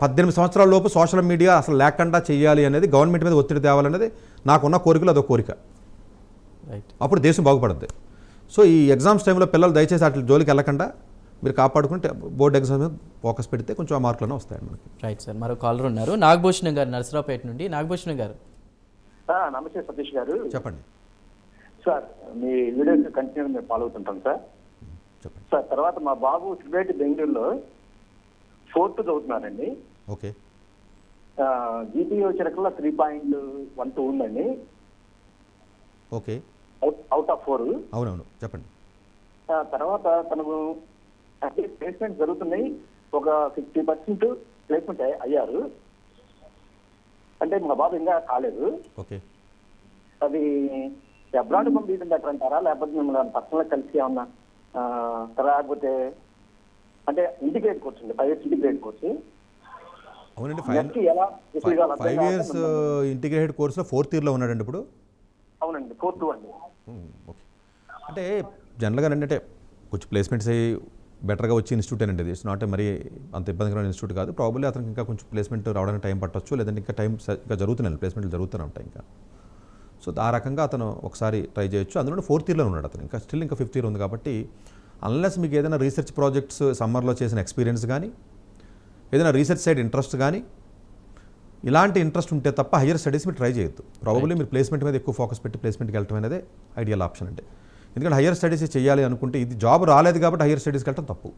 18 సంవత్సరాల లోపు సోషల్ మీడియా అసలు లేకుండా చేయాలి అనేది, గవర్నమెంట్ మీద ఒత్తిడి తేవాలనేది నాకున్న కోరికలు అదొక కోరిక. అప్పుడు దేశం బాగుపడుద్ది. సో ఈ ఎగ్జామ్స్ టైంలో పిల్లలు దయచేసి అట్లా జోలికి వెళ్ళకుండా మీరు కాపాడుకుంటే బోర్డు ఎగ్జామ్ మీద ఫోకస్ పెడితే కొంచెం ఆ మార్కులను వస్తాయండి మనకి. Right sir. మరో కాలర్ ఉన్నారు, నాగభూషణం గారు నరసరావుపేట నుండి. నాగభూషణం గారు నమస్తే సతీష్ గారు. చెప్పండి సార్. మీ వీడియోస్ కంటిన్యూ మేము ఫాలో అవుతుంటాం సార్. సార్ తర్వాత మా బాబు సిబిఐటి బెంగళూరులో 4th చదువుతున్నారండి. ఓకే. జీపీ వచ్చేరకల్లా 3.12 ఉందండి. ఓకే. Out of 4. అవునవును చెప్పండి. తర్వాత తనకు అంటే ప్లేస్మెంట్ జరుగుతున్నాయి, ఒక 50% ప్లేస్మెంట్ అయ్యారు. అంటే మా బాబు ఇంకా కాలేదు. ఓకే. అది అబ్రాడ్ పంపించడం బెటర్ అంటారా, లేకపోతే మిమ్మల్ని పర్సనల్గా కలిసి ఏమన్నా లేకపోతే అంటే ఇంటిగ్రేట్ కోర్స్ అండి, 5 years ఇంటిగ్రేట్ కోర్సు. అవునండి. ఎలా 5 years ఇంటిగ్రేటెడ్ కోర్సులో 4th yearలో ఉన్నాడండి ఇప్పుడు. అవునండి 4th అండి. ఓకే. అంటే జనరల్గా ఏంటంటే కొంచెం ప్లేస్మెంట్స్ అయ్యి బెటర్గా వచ్చే ఇన్స్టిట్యూట్ అండి. ఇట్స్ నాట్ మరీ అంత ఇబ్బందికరమైన ఇన్స్టిట్యూట్ కాదు. ప్రాబబ్లీ అతనికి ఇంకా కొంచెం ప్లేస్మెంట్ రావడానికి టైం పట్టవచ్చు, లేదంటే ఇంకా టైం ఇంకా జరుగుతున్నాయి, ప్లేస్మెంట్లు జరుగుతూనే ఉంటాయి ఇంకా. సో ఆ రకంగా అతను ఒకసారి ట్రై చేయొచ్చు. అందులో 4th yearలో ఉన్నాడు అతను. ఇంకా స్టిల్ ఇంకా 5th year ఉంది కాబట్టి అన్లెస్ మీకు ఏదైనా రీసెర్చ్ ప్రాజెక్ట్స్ సమ్మర్లో చేసిన ఎక్స్పీరియన్స్ కానీ, ఏదైనా రీసెర్చ్ సైడ్ ఇంట్రెస్ట్ కానీ, ఇలాంటి ఇంట్రెస్ట్ ఉంటే తప్ప హయ్యర్ స్టడీస్ మీరు ట్రై చేయొద్దు. ప్రాబబ్లీ మీరు ప్లేస్మెంట్ మీద ఎక్కువ ఫోకస్ పెట్టి ప్లేస్మెంట్కి వెళ్ళటం అనేది ఐడియల్ ఆప్షన్ అంటే. ఎందుకంటే హయ్యర్ స్టడీస్ చేయాలి అనుకుంటే ఇది జాబ్ రాలేదు కాబట్టి హయ్యర్ స్టడీస్కి వెళ్ళటం తప్పు.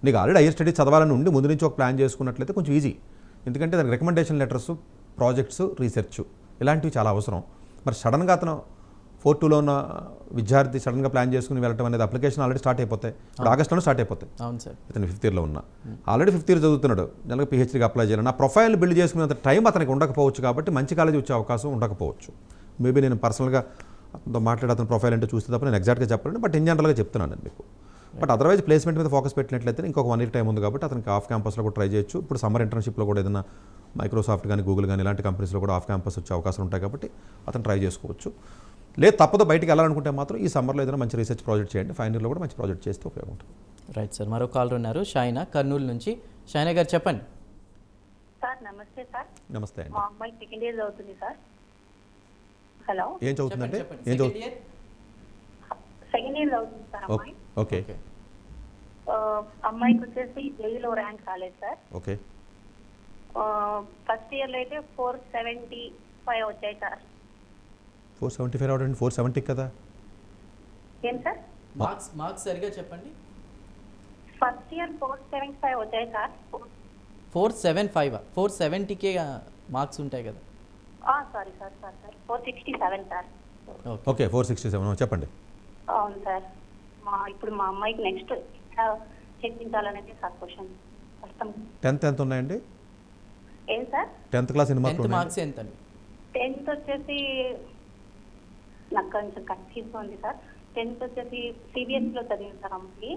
నీకు ఆల్రెడీ హయ్యర్ స్టడీస్ చదవాలని ఉండి ముందు నుంచి ఒక ప్లాన్ చేసుకున్నట్లయితే కొంచెం ఈజీ. ఎందుకంటే దానికి రికమెండేషన్ లెటర్స్, ప్రాజెక్ట్స్, రీసెర్చ్ ఇలాంటివి చాలా అవసరం. మరి సడన్గా అతను 4-2లో ఉన్న విద్యార్థి సడన్గా ప్లాన్ చేసుకుని వెళ్ళటం అనేది అప్లికేషన్ ఆల్రెడీ స్టార్ట్ అయిపోతాయి. ఇప్పుడు ఆగస్టులో స్టార్ట్ అయిపోతాయి. అవును సార్. ఇతను 5th yearలో ఉన్నా ఆల్రెడీ 5th year చదువుతున్నాడు. నెలకు PhDకి అప్లై చేయాలి. నా ప్రొఫైల్ బిల్డ్ చేసుకునేంత టైం అతనికి ఉండకపోవచ్చు కాబట్టి మంచి కాలేజీ వచ్చే అవకాశం ఉండకపోవచ్చు. మేబీ నేను పర్సనల్గా అతనితో మాట్లాడి అతని ప్రొఫైల్ అంటే చూస్తే తప్ప నేను ఎగ్జాక్ట్గా చెప్పలేను, బట్ ఇన్ జనరల్గా చెప్తున్నాను మీకు. బట్ అదర్వైజ్ ప్లేస్మెంట్ మీద ఫోకస్ పెట్టినట్లయితే ఇంకొక 1 year టైం ఉంది కాబట్టి అతనికి ఆఫ్ క్యాంపస్లో కూడా ట్రై చేయొచ్చు. ఇప్పుడు సమ్మర్ ఇంటర్న్షిప్లో కూడా ఏదైనా మైక్రోసాఫ్ట్ కానీ, గూగుల్ కానీ ఇలాంటి కంపెనీస్లో కూడా ఆఫ్ క్యాంపస్ వచ్చే అవకాశాలు ఉంటాయి కాబట్టి అతను ట్రై చేసుకోవచ్చు. లేదు తప్పదు బయటికి వెళ్ళాలనుకుంటే మాత్రం ఈ సమ్మర్లో ఏదైనా మంచి రీసెర్చ్ ప్రాజెక్ట్ చేయండి. ఫైనల్ ఇయర్లో కూడా మంచి ప్రాజెక్ట్ చేస్తే ఉపయోగం ఉంటుంది. Right sir. మరో కాలర్ ఉన్నారు, షైనా కర్నూలు నుంచి. షైనా గారు చెప్పండి. సార్ నమస్తే సార్. నమస్తే అండి. మా అమ్మాయి 2nd year చదువుతుంది సార్. హలో. ఏం చదువుతుందంటే? ఏం చదువుతుంది? 2nd year చదువుతుంది సార్ అమ్మాయి. ఓకే. అమ్మాయికి వచ్చేసి జేఈలో ర్యాంక్ రాలేదు సార్. ఓకే. ఫస్ట్ ఇయర్లో అయితే 475 వచ్చాయి సార్. 475 రావడం 470 కదా? ఏం సార్? మార్క్స్ సరిగా చెప్పండి. ఫస్ట్ ఇయర్ 475 వచ్చాయి సార్. 475 470కే మార్క్స్ ఉంటాయి కదా? Sorry sir 467 sir. ఓకే 467 చెప్పండి. అవును సార్. ఇప్పుడు మా అమ్మాయికి నెక్స్ట్ చర్చించాలనేది సార్ క్వశ్చన్. 10th ఎంత ఉన్నాయండి? ఏం సార్? 10th క్లాస్ ఎన్ని మార్కులు? మార్క్స్ ఎంత అండి? 10th వచ్చేసి నాకు కొంచెం కన్ఫ్యూజ్ ఉంది సార్. 10th వచ్చేసి సిబిఎస్ఈలో చదివింది సార్ అమ్మకి.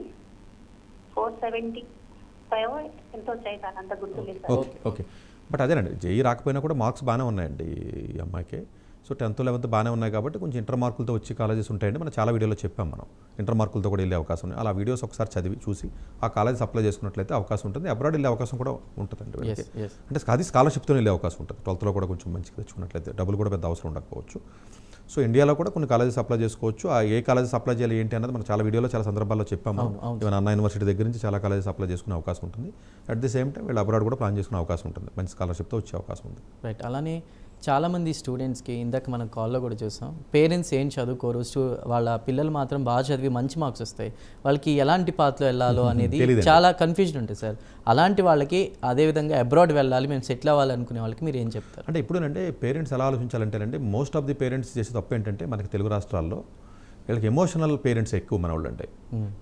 475 ఎంత వచ్చాయి సార్, అంత గుర్తులేదు సార్. ఓకే. బట్ అదేనండి, జేఈ రాకపోయినా కూడా మార్క్స్ బాగానే ఉన్నాయండి ఈ అమ్మాయికి. సో 10th 11th బాగానే ఉన్నాయి కాబట్టి కొంచెం ఇంటర్ మార్కులతో వచ్చే కాలేజెస్ ఉంటాయండి. మనం చాలా వీడియోలో చెప్పాం, మనం ఇంటర్ మార్కులతో కూడా వెళ్ళే అవకాశం ఉంది. అలా వీడియోస్ ఒకసారి చదివి చూసి ఆ కాలేజెస్ అప్లై చేసుకున్నట్లయితే అవకాశం ఉంటుంది. అబ్రాడ్ వెళ్ళే అవకాశం కూడా ఉంటుందండి. అంటే అది స్కాలర్షిప్తో వెళ్ళే అవకాశం ఉంటుంది. 12thలో కూడా కొంచెం మంచిగా తెచ్చుకున్నట్లయితే డబ్బులు కూడా పెద్ద అవసరం ఉండకపోవచ్చు. సో ఇండియాలో కూడా కొన్ని కాలేజెస్ అప్లై చేసుకోవచ్చు. ఆ ఏ కాలేజెస్ అప్లై చేయాలి ఏంటి అన్నది మనం చాలా వీడియోలో చాలా సందర్భాల్లో చెప్పాము. ఈవెన్ అన్నా యూనివర్సిటీ దగ్గర నుంచి చాలా కాలేజెస్ అప్లై చేసుకునే అవకాశం ఉంటుంది. అట్ ది సేమ్ టైం వీళ్ళు అబ్రాడ్ కూడా ప్లాన్ చేసుకునే అవకాశం ఉంటుంది. మంచి స్కాలర్షిప్తో వచ్చే అవకాశం ఉంది. రైట్. అలానే చాలామంది స్టూడెంట్స్కి ఇందాక మనం కాల్లో కూడా చూసాం, పేరెంట్స్ ఏం చదువుకోరు, వాళ్ళ పిల్లలు మాత్రం బాగా చదివి మంచి మార్క్స్ వస్తాయి, వాళ్ళకి ఎలాంటి పాత్రలో వెళ్ళాలో అనేది చాలా కన్ఫ్యూజన్ ఉంటుంది సార్. అలాంటి వాళ్ళకి అదేవిధంగా అబ్రాడ్ వెళ్ళాలి, మేము సెటిల్ అవ్వాలనుకునే వాళ్ళకి మీరు ఏం చెప్తారు? అంటే ఇప్పుడు అంటే పేరెంట్స్ ఎలా ఆలోచించాలంటేనండి, మోస్ట్ ఆఫ్ ది పేరెంట్స్ చేసే తప్పు ఏంటంటే మనకి తెలుగు రాష్ట్రాల్లో వీళ్ళకి ఎమోషనల్ పేరెంట్స్ ఎక్కువ మన వాళ్ళు. అంటే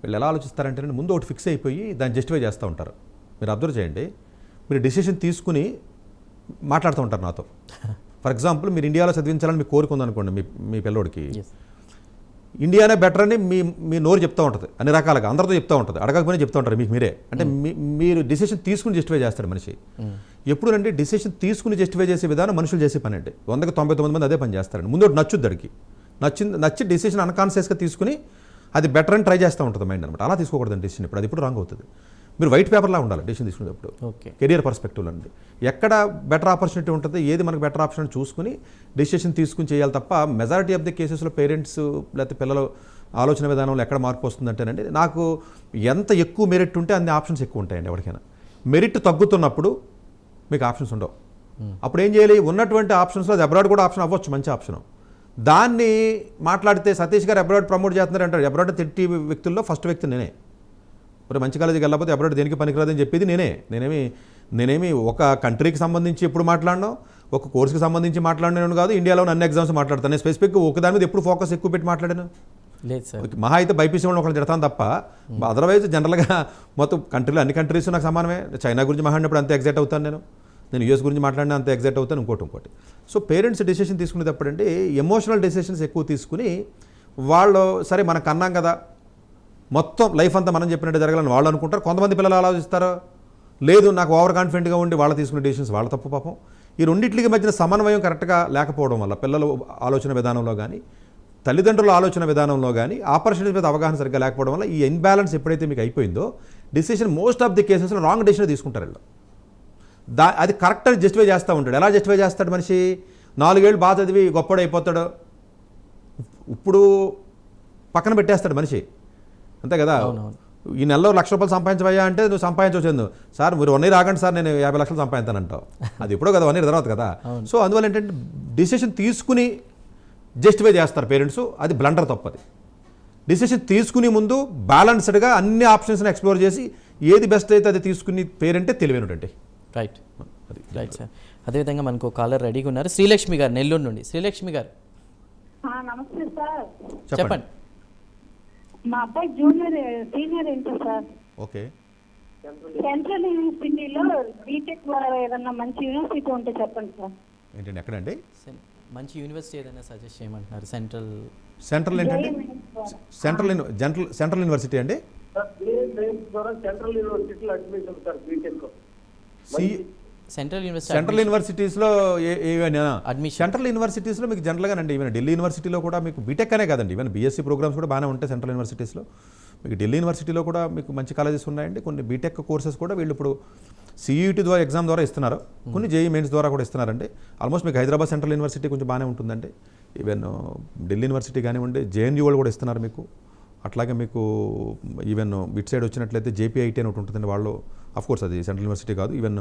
వీళ్ళు ఎలా ఆలోచిస్తారంటే ముందు ఒకటి ఫిక్స్ అయిపోయి దాన్ని జస్టిఫై చేస్తూ ఉంటారు. మీరు అబ్జర్వ్ చేయండి, మీరు డిసిషన్ తీసుకుని మాట్లాడుతూ ఉంటారు నాతో. ఫర్ ఎగ్జాంపుల్, మీరు ఇండియాలో చదివించాలని మీకు కోరుకుంది అనుకోండి, మీ పిల్లోడికి ఇండియానే బెటర్ అని మీ నోరు చెప్తూ ఉంటుంది, అన్ని రకాలుగా అందరితో చెప్తూ ఉంటుంది, అడగకపోయినా చెప్తూ ఉంటారు మీకు మీరే. అంటే మీరు డిసిషన్ తీసుకుని జస్టిఫై చేస్తాడు మనిషి. ఎప్పుడు అంటే డిసిషన్ తీసుకుని జస్టిఫై చేసే విధానం మనుషులు చేసే పని అండి. 100కి 99 మంది అదే పని చేస్తారండి. ముందు నచ్చుద్ది అడిగి నచ్చి డిసిషన్ అన్కాన్షియస్గా తీసుకుని అది బెటర్ అని ట్రై చేస్తూ ఉంటుంది మైండ్ అనమాట. అలా తీసుకోకూడదండి డిసిషన్. ఇప్పుడు అది ఇప్పుడు రాంగ్ అవుతుంది. మీరు వైట్ పేపర్లా ఉండాలి డెసిషన్ తీసుకునేటప్పుడు. ఓకే. కెరియర్ పర్స్పెక్టివ్ అండి, ఎక్కడ బెటర్ ఆపర్చునిటీ ఉంటుంది, ఏది మనకు బెటర్ ఆప్షన్ చూసుకుని డెసిషన్ తీసుకుని చేయాలి తప్ప మెజారిటీ ఆఫ్ ది కేసెస్లో పేరెంట్స్ లేకపోతే పిల్లలు ఆలోచన విధానంలో ఎక్కడ మార్పు వస్తుందంటేనండి, నాకు ఎంత ఎక్కువ మెరిట్ ఉంటే అన్ని ఆప్షన్స్ ఎక్కువ ఉంటాయండి. ఎవరికైనా మెరిట్ తగ్గుతున్నప్పుడు మీకు ఆప్షన్స్ ఉండవు. అప్పుడు ఏం చేయాలి, ఉన్నటువంటి ఆప్షన్స్లో అది అబ్రాడ్ కూడా ఆప్షన్ అవ్వచ్చు, మంచి ఆప్షన్. దాన్ని మాట్లాడితే సతీష్ గారు అబ్రాడ్ ప్రమోట్ చేస్తున్నారు అంటారు. అబ్రాడ్ 30 వ్యక్తుల్లో ఫస్ట్ వ్యక్తి నేనే. మరి మంచి కాలేజీకి వెళ్ళకపోతే అబ్రాడ్ దేనికి పనికిరాదని చెప్పేది నేనేమి ఒక కంట్రీకి సంబంధించి ఎప్పుడు మాట్లాడినా, ఒక కోర్సుకి సంబంధించి మాట్లాడినాను కాదు, ఇండియాలో అన్ని ఎగ్జామ్స్ మాట్లాడతాను. నేను స్పెసిఫిక్గా ఒక దాని మీద ఎప్పుడు ఫోకస్ ఎక్కువ పెట్టి మాట్లాడాను లేదు సార్. మహా అయితే బైపీసీ వాళ్ళు ఒకళ్ళు తిడతాను తప్ప, అదర్వైజ్ జనరల్గా మొత్తం కంట్రీలో అన్ని కంట్రీస్ నాకు సమానమే. చైనా గురించి మాట్లాడినప్పుడు అంతే ఎగ్జైట్ అవుతాను, నేను యూఎస్ గురించి మాట్లాడినా అంత ఎగ్జైట్ అవుతాను. ఇంకోటి సో పేరెంట్స్ డెసిషన్ తీసుకునేటప్పుడు అంటే ఎమోషనల్ డెసిషన్స్ ఎక్కువ తీసుకుని వాళ్ళు సరే మనకు అన్నాం కదా మొత్తం లైఫ్ అంతా మనం చెప్పినట్టు జరగాలని వాళ్ళు అనుకుంటారు. కొంతమంది పిల్లలు ఆలోచిస్తారు, లేదు నాకు ఓవర్ కాన్ఫిడెంట్గా ఉండి వాళ్ళు తీసుకునే డెసిషన్స్ వాళ్ళ తప్పు పాపం. ఈ రెండింటికి మధ్యన సమన్వయం కరెక్ట్గా లేకపోవడం వల్ల పిల్లల ఆలోచన విధానంలో కానీ తల్లిదండ్రుల ఆలోచన విధానంలో కానీ ఆపర్చునిటీస్ మీద అవగాహన సరిగ్గా లేకపోవడం వల్ల ఈ ఇన్బ్యాలెన్స్ ఎప్పుడైతే మీకు అయిపోయిందో డెసిషన్ మోస్ట్ ఆఫ్ ది కేసెస్లో రాంగ్ డెసిషన్ తీసుకుంటారు వీళ్ళు. అది కరెక్ట్ అని జస్టిఫై చేస్తూ ఉంటాడు. ఎలా జస్టిఫై చేస్తాడు మనిషి, 4 ఏళ్ళు బాగా చదివి గొప్పడు అయిపోతాడు, ఇప్పుడు పక్కన పెట్టేస్తాడు మనిషి, అంతే కదా. ఈ నెలలో 1 లక్ష రూపాయలు సంపాదించవయ్యా అంటే నువ్వు సంపాదించవచ్చు సార్, మీరు 1 year ఆగండి సార్ నేను 50 లక్షలు సంపాదించానంటావు. అది ఎప్పుడో కదా 1 year తర్వాత కదా. సో అందువల్ల ఏంటంటే డిసిషన్ తీసుకుని జస్టిఫై చేస్తారు పేరెంట్స్, అది బ్లండర్ తప్పది. డిసిషన్ తీసుకునే ముందు బ్యాలెన్స్డ్గా అన్ని ఆప్షన్స్ని ఎక్స్ప్లోర్ చేసి ఏది బెస్ట్ అయితే అది తీసుకుని పేరెంటే తెలివైనటువంటి. Right sir. అదేవిధంగా మనకు కాలర్ రెడీగా ఉన్నారు, శ్రీలక్ష్మి గారు నెల్లూరు నుండి. శ్రీలక్ష్మి గారు నమస్తే సార్. చెప్పండి. మా అబ్బాయి senior inter sir. Okay. Central యూనివర్సిటీలో బీటెక్ ఏదన్నా మంచి యూనివర్సిటీ ఉంటే చెప్పండి సార్. ఏంటండి ఎక్కడండి మంచి యూనివర్సిటీ ఏదైనా సజెస్ట్ చేయమంటున్నారు? సెంట్రల్ ఏంటంటే సెంట్రల్ యూనివర్సిటీ అండి. సెంట్రల్ యూనివర్సిటీలో అడ్మిషన్ సార్ బీటెక్. సెంట్రల్ యూనివర్సిటీస్లో సెంట్రల్ యూనివర్సిటీస్లో మీకు జనరల్గానండి ఈవెన్ ఢిల్లీ యూనివర్సిటీలో కూడా మీకు బీటెక్ అనే కాదండి, ఈవెన్ బీఎస్సీ ప్రోగ్రామ్స్ కూడా బాగానే ఉంటాయి సెంట్రల్ యూనివర్సిటీస్లో. మీకు ఢిల్లీ యూనివర్సిటీలో కూడా మీకు మంచి కాలేజెస్ ఉన్నాయండి. కొన్ని బీటెక్ కోర్సెస్ కూడా వీళ్ళు ఇప్పుడు సిఈటీ ద్వారా ఎగ్జామ్ ద్వారా ఇస్తున్నారు, కొన్ని జేఈ మెయిన్స్ ద్వారా కూడా ఇస్తున్నారండి. ఆల్మోస్ట్ మీకు హైదరాబాద్ సెంట్రల్ యూనివర్సిటీ కొంచెం బాగానే ఉంటుందండి. ఈవెన్ ఢిల్లీ యూనివర్సిటీ కానివ్వండి, జేఎన్యూ వాళ్ళు కూడా ఇస్తున్నారు మీకు. అట్లాగే మీకు ఈవెన్ ఇటు సైడ్ వచ్చినట్లయితే జేపీఐటీ అని ఒకటి ఉంటుందండి, వాళ్ళు అఫ్కోర్స్ అది సెంట్రల్ యూనివర్సిటీ కాదు. ఈవెన్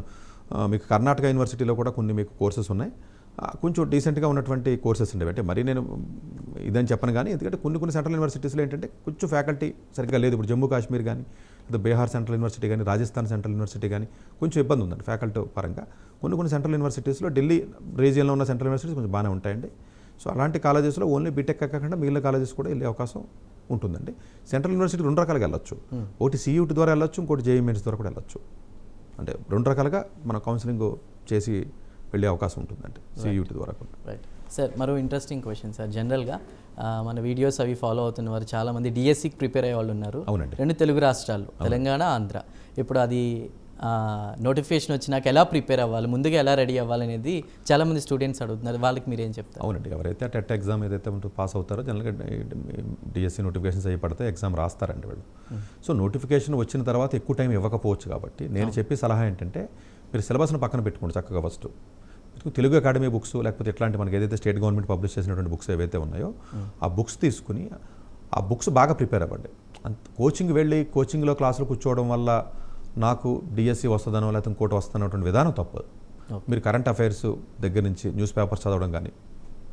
మీకు కర్ణాటక యూనివర్సిటీలో కూడా కొన్ని మీకు కోర్సెస్ ఉన్నాయి, కొంచెం డీసెంట్గా ఉన్నటువంటి కోర్సెస్ ఉండేవి. అంటే మరి నేను ఇదని చెప్పను కానీ, ఎందుకంటే కొన్ని సెంట్రల్ యూనివర్సిటీస్లో ఏంటంటే కొంచెం ఫ్యాకల్టీ సరిగ్గా లేదు. ఇప్పుడు జమ్మూ కాశ్మీర్ కానీ లేదా బీహార్ సెంట్రల్ యూనివర్సిటీ కానీ రాజస్థాన్ సెంట్రల్ యూనివర్సిటీ కానీ కొంచెం ఇబ్బంది ఉందండి ఫ్యాకల్టీ పరంగా. కొన్ని సెంట్రల్ యూనివర్సిటీస్లో ఢిల్లీ రీజియన్లో ఉన్న సెంట్రల్ యూనివర్సిటీస్ కొంచెం బాగానే ఉంటాయండి. సో అలాంటి కాలేజెస్లో ఓన్లీ బీటెక్ కాకుండా మిగిలిన కాలేజెస్ కూడా వెళ్ళే అవకాశం ఉంటుందండి. సెంట్రల్ యూనివర్సిటీ 2 రకాలుగా వెళ్ళొచ్చు, ఒకటి సిఈటీ ద్వారా వెళ్ళొచ్చు, ఇంకోటి జేఈ మెయిన్స్ ద్వారా కూడా వెళ్ళొచ్చు. అంటే 2 రకాలుగా మన కౌన్సిలింగ్ చేసి వెళ్ళే అవకాశం ఉంటుందండి సిఈటీ ద్వారా కూడా. Right sir. మరో ఇంట్రెస్టింగ్ క్వశ్చన్ సార్. జనరల్గా మన వీడియోస్ అవి ఫాలో అవుతున్న వారు చాలామంది డిఎస్సికి ప్రిపేర్ అయ్యే వాళ్ళు ఉన్నారు. అవునండి. 2 తెలుగు రాష్ట్రాల్లో, తెలంగాణ, ఆంధ్ర. ఇప్పుడు అది నోటిఫికేషన్ వచ్చినాక ఎలా ప్రిపేర్ అవ్వాలి, ముందుగా ఎలా రెడీ అవ్వాలనేది చాలామంది స్టూడెంట్స్ అడుగుతున్నారు. వాళ్ళకి మీరు ఏం చెప్తారు? అవునండి, ఎవరైతే టెట్ ఎగ్జామ్ ఏదైతే ఉంటుందో పాస్ అవుతారో జనరల్గా డిఎస్సి నోటిఫికేషన్స్ అయ్యి పడితే ఎగ్జామ్ రాస్తారండి వాళ్ళు. సో నోటిఫికేషన్ వచ్చిన తర్వాత ఎక్కువ టైం ఇవ్వకపోవచ్చు కాబట్టి నేను చెప్పే సలహా ఏంటంటే మీరు సిలబస్ను పక్కన పెట్టుకోండి చక్కగా. ఫస్ట్ తెలుగు అకాడమీ బుక్స్ లేకపోతే ఇట్లాంటి మనకి ఏదైతే స్టేట్ గవర్నమెంట్ పబ్లిష్ చేసినటువంటి బుక్స్ ఏవైతే ఉన్నాయో ఆ బుక్స్ తీసుకుని ఆ బుక్స్ బాగా ప్రిపేర్ అవ్వండి. కోచింగ్ వెళ్ళి కోచింగ్లో క్లాసులు కూర్చోవడం వల్ల నాకు డిఎస్సి వస్తుందనో లేకపోతే ఇంకోటి వస్తున్నటువంటి విధానం తప్పదు. మీరు కరెంట్ అఫైర్స్ దగ్గర నుంచి న్యూస్ పేపర్స్ చదవడం కానీ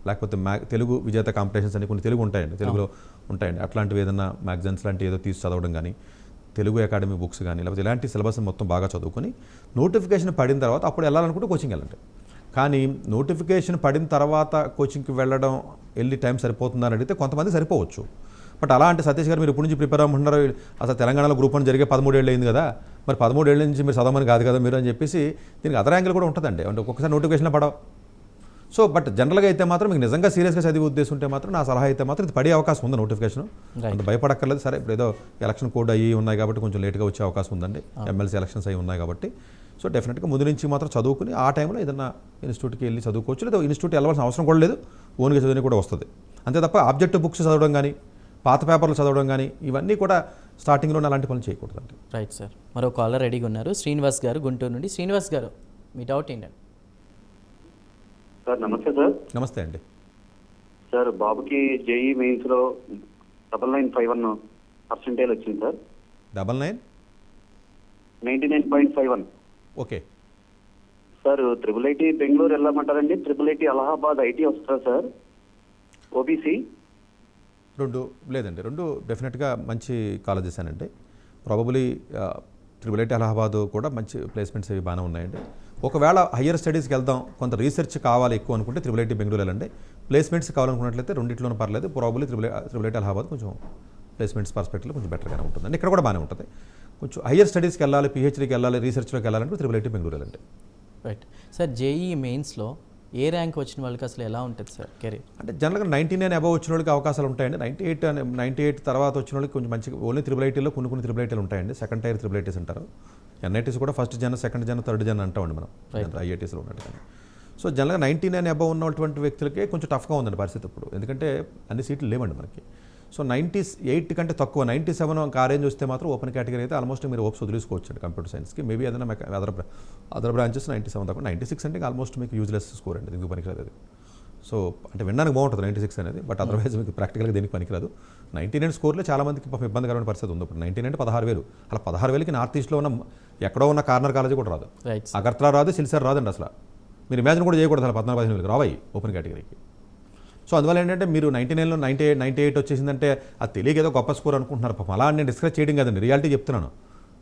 లేకపోతే తెలుగు విజేత కాంపిటీషన్స్ అని కొన్ని తెలుగు ఉంటాయండి, తెలుగులో ఉంటాయండి, అట్లాంటివి ఏదైనా మ్యాగజైన్స్ లాంటివి ఏదో తీసి చదవడం కానీ, తెలుగు అకాడమీ బుక్స్ కానీ లేకపోతే ఇలాంటి సిలబస్ మొత్తం బాగా చదువుకొని నోటిఫికేషన్ పడిన తర్వాత అప్పుడు వెళ్ళాలనుకుంటే కోచింగ్ వెళ్ళండి. కానీ నోటిఫికేషన్ పడిన తర్వాత కోచింగ్కి వెళ్ళడం వెళ్ళి టైం సరిపోతుందని అడిగితే కొంతమంది సరిపోవచ్చు. బట్ అలా అంటే సతీష్ గారు మీరు ఇప్పటి నుంచి ప్రిపేర్ అవ్వమంటున్నారు, అసలు తెలంగాణలో గ్రూప్ 1 జరిగే 13 ఏళ్ళు అయింది కదా, మరి 13 ఏళ్ళ నుంచి మీరు చదవమని కాదు కదా మీరు అని చెప్పేసి దీనికి అదర్ యాంగిల్ కూడా ఉంటుందండి. అంటే ఒక్కొక్కసారి నోటిఫికేషన్ పడవు. సో బట్ జనరల్గా అయితే మాత్రం మీకు నిజంగా సీరియస్గా చదివి ఉద్దేశం ఉంటే మాత్రం నా సలహా అయితే మాత్రం ఇది పడే అవకాశం ఉంది నోటిఫికేషన్. అంత భయపడక్కర్లేదు. సరే ఇప్పుడు ఏదో ఎలక్షన్ కోడ్ అయ్యి ఉన్నాయి కాబట్టి కొంచెం లేట్గా వచ్చే అవకాశం ఉందండి, ఎమ్మెల్సీ ఎలక్షన్స్ అయ్యి ఉన్నాయి కాబట్టి. సో డెఫినెట్గా ముందు నుంచి మాత్రం చదువుకుని ఆ టైంలో ఏదైనా ఇన్స్టిట్యూట్కి వెళ్ళి చదువుకోవచ్చు, లేదా ఇన్స్టిట్యూట్ వెళ్ళవలసిన అవసరం కూడా లేదు, ఓన్గా చదివిన కూడా వస్తుంది. అంతే తప్ప ఆబ్జెక్టివ్ బుక్స్ చదవడం కానీ పాత పేపర్లు చదవడం కానీ ఇవన్నీ కూడా స్టార్టింగ్లోనే అలాంటి పనులు చేయకూడదండి. Right sir. మరో కాలర్ రెడీగా ఉన్నారు, శ్రీనివాస్ గారు గుంటూరు నుండి. శ్రీనివాస్ గారు, మీ డౌట్ ఏంటండి? సార్ నమస్తే సార్. నమస్తే అండి. సార్ బాబుకి జేఈ మెయిన్స్లో 9951% వచ్చింది సార్. 99.51. ఓకే సార్ IIIT బెంగళూరు వెళ్ళమంటారండి, IIIT అలహాబాద్ ఐటీ వస్తుందా సార్? ఓబీసీ రెండు డెఫినెట్గా మంచి కాలేజెస్ అనండి. ప్రాబబులీ IIIT అలహాబాద్ కూడా మంచి ప్లేస్మెంట్స్ అవి బాగానే ఉన్నాయండి. ఒకవేళ హయ్యర్ స్టడీస్కి వెళ్దాం, కొంత రీసెర్చ్ కావాలి ఎక్కువ అనుకుంటే IIIT బెంగళూరు వెళ్ళండి. ప్లేస్మెంట్స్ కావాలనుకున్నట్లయితే రెండిట్లోనూ పర్లేదు. ప్రాబబులీ IIIT అలహాబాద్ కొంచెం ప్లేస్మెంట్స్ పర్స్పెక్టివ్లో కొంచెం బెటర్గానే ఉంటుందండి. ఇక్కడ కూడా బాగానే ఉంటుంది. కొంచెం హయ్యర్ స్టడీస్కి వెళ్ళాలి, పిహెచ్డీకి వెళ్ళాలి, రీసెర్చ్లోకి వెళ్ళాలంటే IIIT బెంగళూరు వెళ్ళండి. Right sir. జేఈ మెయిన్స్లో ఏ ర్యాంక్ వచ్చిన వాళ్ళకి అసలు ఎలా ఉంటుంది సార్ కెరీర్? అంటే జనరల్గా 99 అబవ్ వచ్చిన వాళ్ళకి అవకాశాలు ఉంటాయండి. 98 తర్వాత వచ్చిన వాళ్ళకి కొంచెం మంచిగా ఓన్లీ IIITలో కొన్ని IIITలు ఉంటాయండి. సెకండ్ టైర్ IIITs అంటారు. ఎన్ఐటీస్ కూడా first Jan, second Jan, third Jan అంటామండి మనం ఐఐటీస్లో ఉన్నట్టుగా. సో జనరల్గా 99 అబవ్ ఉన్నటువంటి వ్యక్తులకే కొంచెం టఫ్గా ఉందండి పరిస్థితి ఇప్పుడు, ఎందుకంటే అన్ని సీట్లు లేవండి మనకి. సో 98 కంటే తక్కువ 97 ఆ రేంజ్ వస్తే మాత్రం ఓపెన్ కేటగిరీ అయితే ఆల్మోస్ట్ మీరు ఓప్స్ వదిలేసుకోవచ్చు అండి కంప్యూటర్ సైన్స్కి. మేబీ ఏదైనా అదర్ బ్రాంచెస్ 97 తక్కువ. 96 అంటే ఆల్మోస్ట్ మీకు యూజ్లెస్ స్కోర్ అండి, దీనికి పనికిరాదు అది. సో అంటే వినడానికి బాగుంటుంది 96 అనేది, బట్ అదర్వైజ్ మీకు ప్రాక్టికల్గా దేనికి పనికిరాదు. 99 స్కోర్లో చాలా మందికి ఇబ్బందికరమైన పరిస్థితి ఉంది ఇప్పుడు. 99 అంటే 16,000. అలా 16,000కి నార్త్ ఈస్ట్లో ఉన్న ఎక్కడో ఉన్న కార్నర్ కాలేజీ కూడా రాదు, అగర్తలా రాదు, సిల్సార్ రాదండి అసలు. మీరు ఇమాజిన్ కూడా చేయకూడదు అసలు 14-15 రావాయి ఓపెన్ కేటగిరీకి. సో అందువల్ల ఏంటంటే మీరు 99లో 98 వచ్చేసిందంటే అది తెలియక ఏదో గొప్ప స్కోర్ అనుకుంటున్నారు. పాపం అలా నేను డిస్కరేజ్ చేయడం కదండి, రియాలిటీ చెప్తున్నాను.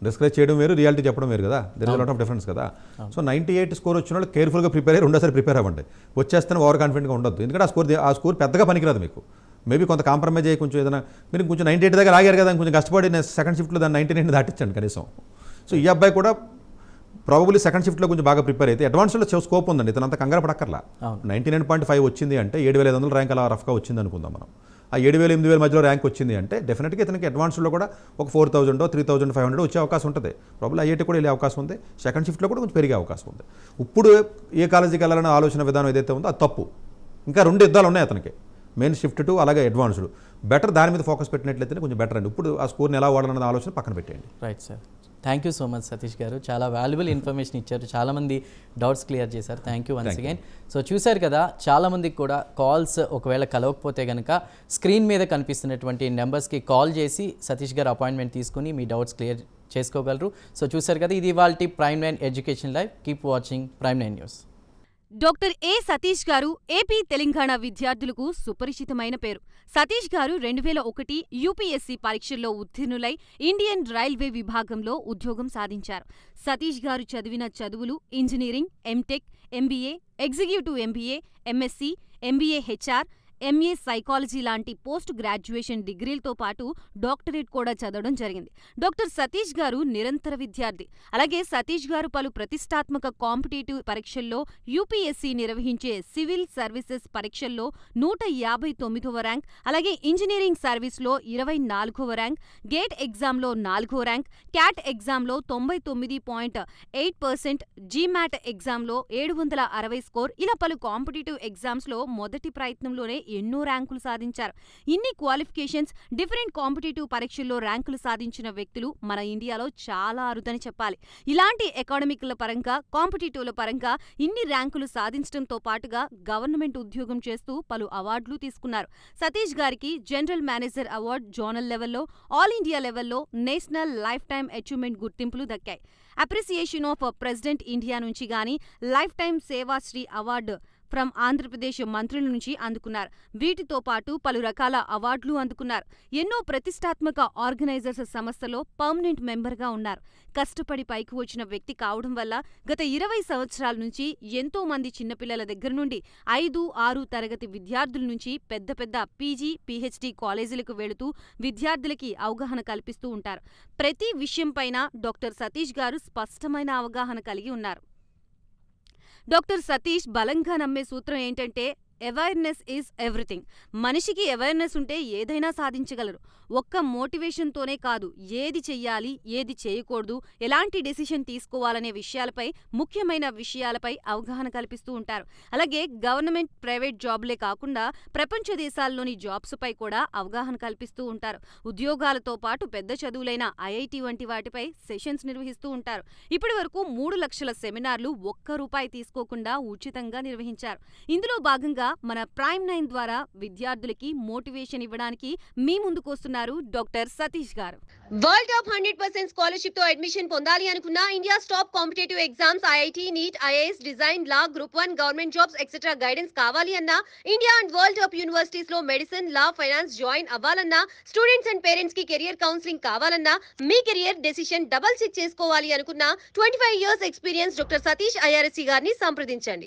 డిస్కరేజ్ చేయడం వేరు, రియాలిటీ చెప్పడం వేరు కదా, there is lot of difference కదా. సో 98 స్కోర్ వచ్చిన వాళ్ళు కేర్ఫుల్గా ప్రిపేర్ అయ్యి రెండోసారి ప్రిపేర్ అవ్వండి. వచ్చేస్తే ఓవర్ కాన్ఫిడెంట్గా ఉండొద్దు, ఎందుకంటే ఆ స్కోర్ పెద్దగా పనికిరాదు మీకు. మేబీ కొంత కాంప్రమైజ్ అయ్యి కొంచెం ఏదైనా మీరు కొంచెం 98 దగ్గర ఆగారు కదా, కొంచెం కష్టపడి నేను సెకండ్ షిఫ్ట్లో దాన్ని 99 దాటించండి కనీసం. సో ఈ అబ్బాయి కూడా ప్రాబబ్లీ సెకండ్ షిఫ్ట్లో కొంచెం బాగా ప్రిపేర్ అయితే అడ్వాన్స్లో స్కోప్ ఉందండి. ఇతను అంత కంగారు పడక్కర్లా. 99.5 వచ్చింది అంటే 7,500 ర్యాంక్ అలా రఫ్గా వచ్చింది అనుకుందాం మనం. ఆ 7,000-8,000 మధ్యలో ర్యాంక్ వచ్చింది అంటే డెఫినెట్గా ఇతనికి అడ్వాన్స్లో కూడా ఒక 4,000 3,500 వచ్చే అవకాశం ఉంటుంది. ప్రాబ్లమ్ ఐఐటీ కూడా వెళ్ళే అవకాశం ఉంది. సెకండ్ షిఫ్ట్లో కూడా కొంచెం పెరిగే అవకాశం ఉంది. ఇప్పుడు ఏ కాలేజీకి వెళ్ళాలనే ఆలోచన విధానం ఏదైతే ఉందో అది తప్పు. ఇంకా 2 యుద్ధాలు ఉన్నాయి అతనికి, మెయిన్ షిఫ్ట్ టు అలాగే అడ్వాన్స్డ్. బెటర్ దాని మీద ఫోకస్ పెట్టినట్లయితే కొంచెం బెటర్ అండి. ఇప్పుడు ఆ స్కోర్ని ఎలా వాడాలన్న ఆలోచన పక్కన పెట్టేయండి. Right sir. Thank you so much Satish గారు, చాలా వాల్యుబుల్ ఇన్ఫర్మేషన్ ఇచ్చారు, చాలామంది డౌట్స్ క్లియర్ చేశారు. Thank you once again. So చూశారు కదా, చాలామందికి కూడా కాల్స్ ఒకవేళ కలవకపోతే కనుక స్క్రీన్ మీద కనిపిస్తున్నటువంటి నెంబర్స్కి కాల్ చేసి సతీష్ గారు అపాయింట్మెంట్ తీసుకుని మీ డౌట్స్ క్లియర్ చేసుకోగలరు. సో చూశారు కదా, ఇది ఇవాల్టి prime 9 education live. Keep watching prime 9 news. Doctor ఏ సతీష్ గారు ఏపీ తెలంగాణ విద్యార్థులకు సుపరిచితమైన పేరు. సతీష్ గారు 2001 యూపీఎస్సీ పరీక్షల్లో ఉత్తీర్ణులై ఇండియన్ రైల్వే విభాగంలో ఉద్యోగం సాధించారు. సతీష్ గారు చదివిన చదువులు engineering, MTech, MBA, executive MBA, MSc, MBA HR, MA psychology లాంటి పోస్ట్ గ్రాడ్యుయేషన్ డిగ్రీలతో పాటు డాక్టరేట్ కూడా చదవడం జరిగింది. డాక్టర్ సతీష్ గారు నిరంతర విద్యార్థి. అలాగే సతీష్ గారు పలు ప్రతిష్టాత్మక కాంపిటేటివ్ పరీక్షల్లో యూపీఎస్సీ నిర్వహించే సివిల్ సర్వీసెస్ పరీక్షల్లో 159వ ర్యాంక్, అలాగే ఇంజనీరింగ్ సర్వీస్లో 24వ ర్యాంక్, గేట్ ఎగ్జామ్లో 4వ ర్యాంక్, క్యాట్ ఎగ్జామ్లో 99.8%, జీమాట్ ఎగ్జామ్లో 760 స్కోర్, ఇలా పలు కాంపిటేటివ్ ఎగ్జామ్స్లో మొదటి ప్రయత్నంలోనే ఎన్నో ర్యాంకులు సాధించారు. ఇన్ని క్వాలిఫికేషన్స్, డిఫరెంట్ కాంపిటేటివ్ పరీక్షల్లో ర్యాంకులు సాధించిన వ్యక్తులు మన ఇండియాలో చాలా అరుదని చెప్పాలి. ఇలాంటి అకాడమిక్ల పరంగా, కాంపిటేటివ్ల పరంగా ఇన్ని ర్యాంకులు సాధించడంతో పాటుగా గవర్నమెంట్ ఉద్యోగం చేస్తూ పలు అవార్డులు తీసుకున్నారు. సతీష్ గారికి జనరల్ మేనేజర్ అవార్డు జోనల్ లెవెల్లో, ఆల్ ఇండియా లెవెల్లో నేషనల్ లైఫ్ టైమ్ అచీవ్మెంట్ గుర్తింపులు దక్కాయి. అప్రిసియేషన్ ఆఫ్ ప్రెసిడెంట్ ఇండియా నుంచి గానీ life time Seva Sri award from Andhra Pradesh మంత్రుల నుంచి అందుకున్నారు. వీటితో పాటు పలు రకాల అవార్డులు అందుకున్నారు. ఎన్నో ప్రతిష్టాత్మక ఆర్గనైజర్స్ సంస్థలో పర్మనెంట్ మెంబర్గా ఉన్నారు. కష్టపడి పైకి వచ్చిన వ్యక్తి కావడం వల్ల గత 20 సంవత్సరాల నుంచి ఎంతో మంది చిన్నపిల్లల దగ్గర నుండి 5, 6 తరగతి విద్యార్థుల నుంచి పెద్ద పెద్ద పీజీ, పీహెచ్డీ కాలేజీలకు వెళుతూ విద్యార్థులకి అవగాహన కల్పిస్తూ ఉంటారు. ప్రతి విషయంపైన డాక్టర్ సతీష్ గారు స్పష్టమైన అవగాహన కలిగి ఉన్నారు. డాక్టర్ సతీష్ బలంగా నమ్మే సూత్రం ఏంటంటే అవేర్నెస్ ఈజ్ ఎవ్రీథింగ్. మనిషికి అవేర్నెస్ ఉంటే ఏదైనా సాధించగలరు. ఒక్క మోటివేషన్తోనే కాదు, ఏది చెయ్యాలి, ఏది చేయకూడదు, ఎలాంటి డెసిషన్ తీసుకోవాలనే విషయాలపై, ముఖ్యమైన విషయాలపై అవగాహన కల్పిస్తూ ఉంటారు. అలాగే గవర్నమెంట్, ప్రైవేట్ జాబ్లే కాకుండా ప్రపంచ దేశాల్లోని జాబ్స్ పై కూడా అవగాహన కల్పిస్తూ ఉంటారు. ఉద్యోగాలతో పాటు పెద్ద చదువులైన ఐఐటి వంటి వాటిపై సెషన్స్ నిర్వహిస్తూ ఉంటారు. ఇప్పటి వరకు 3 లక్షల సెమినార్లు ఒక్క రూపాయి తీసుకోకుండా ఉచితంగా నిర్వహించారు. ఇందులో భాగంగా మన ప్రైమ్ 9 ద్వారా విద్యార్థులకి మోటివేషన్ ఇవ్వడానికి మీ ముందుకొస్తున్నారు డాక్టర్ సతీష్ గారు. వరల్డ్ టాప్ 100% స్కాలర్షిప్ తో అడ్మిషన్ పొందాలి అనుకున్న India top competitive exams IIT, NEET, IAS, design, law, group 1 government jobs etcetera guidance కావాలి అన్నా, India and world top universities లో మెడిసిన్, లా, ఫైనాన్స్ జాయిన్ అవ్వాలన్నా, స్టూడెంట్స్ అండ్ పేరెంట్స్ కి కెరియర్ కౌన్సిలింగ్ కావాలన్నా, మీ కెరియర్ డెసిషన్ డబుల్ చెక్ చేసుకోవాలి అనుకున్న 25 years experience doctor Satish IRSC గారిని సంప్రదించండి.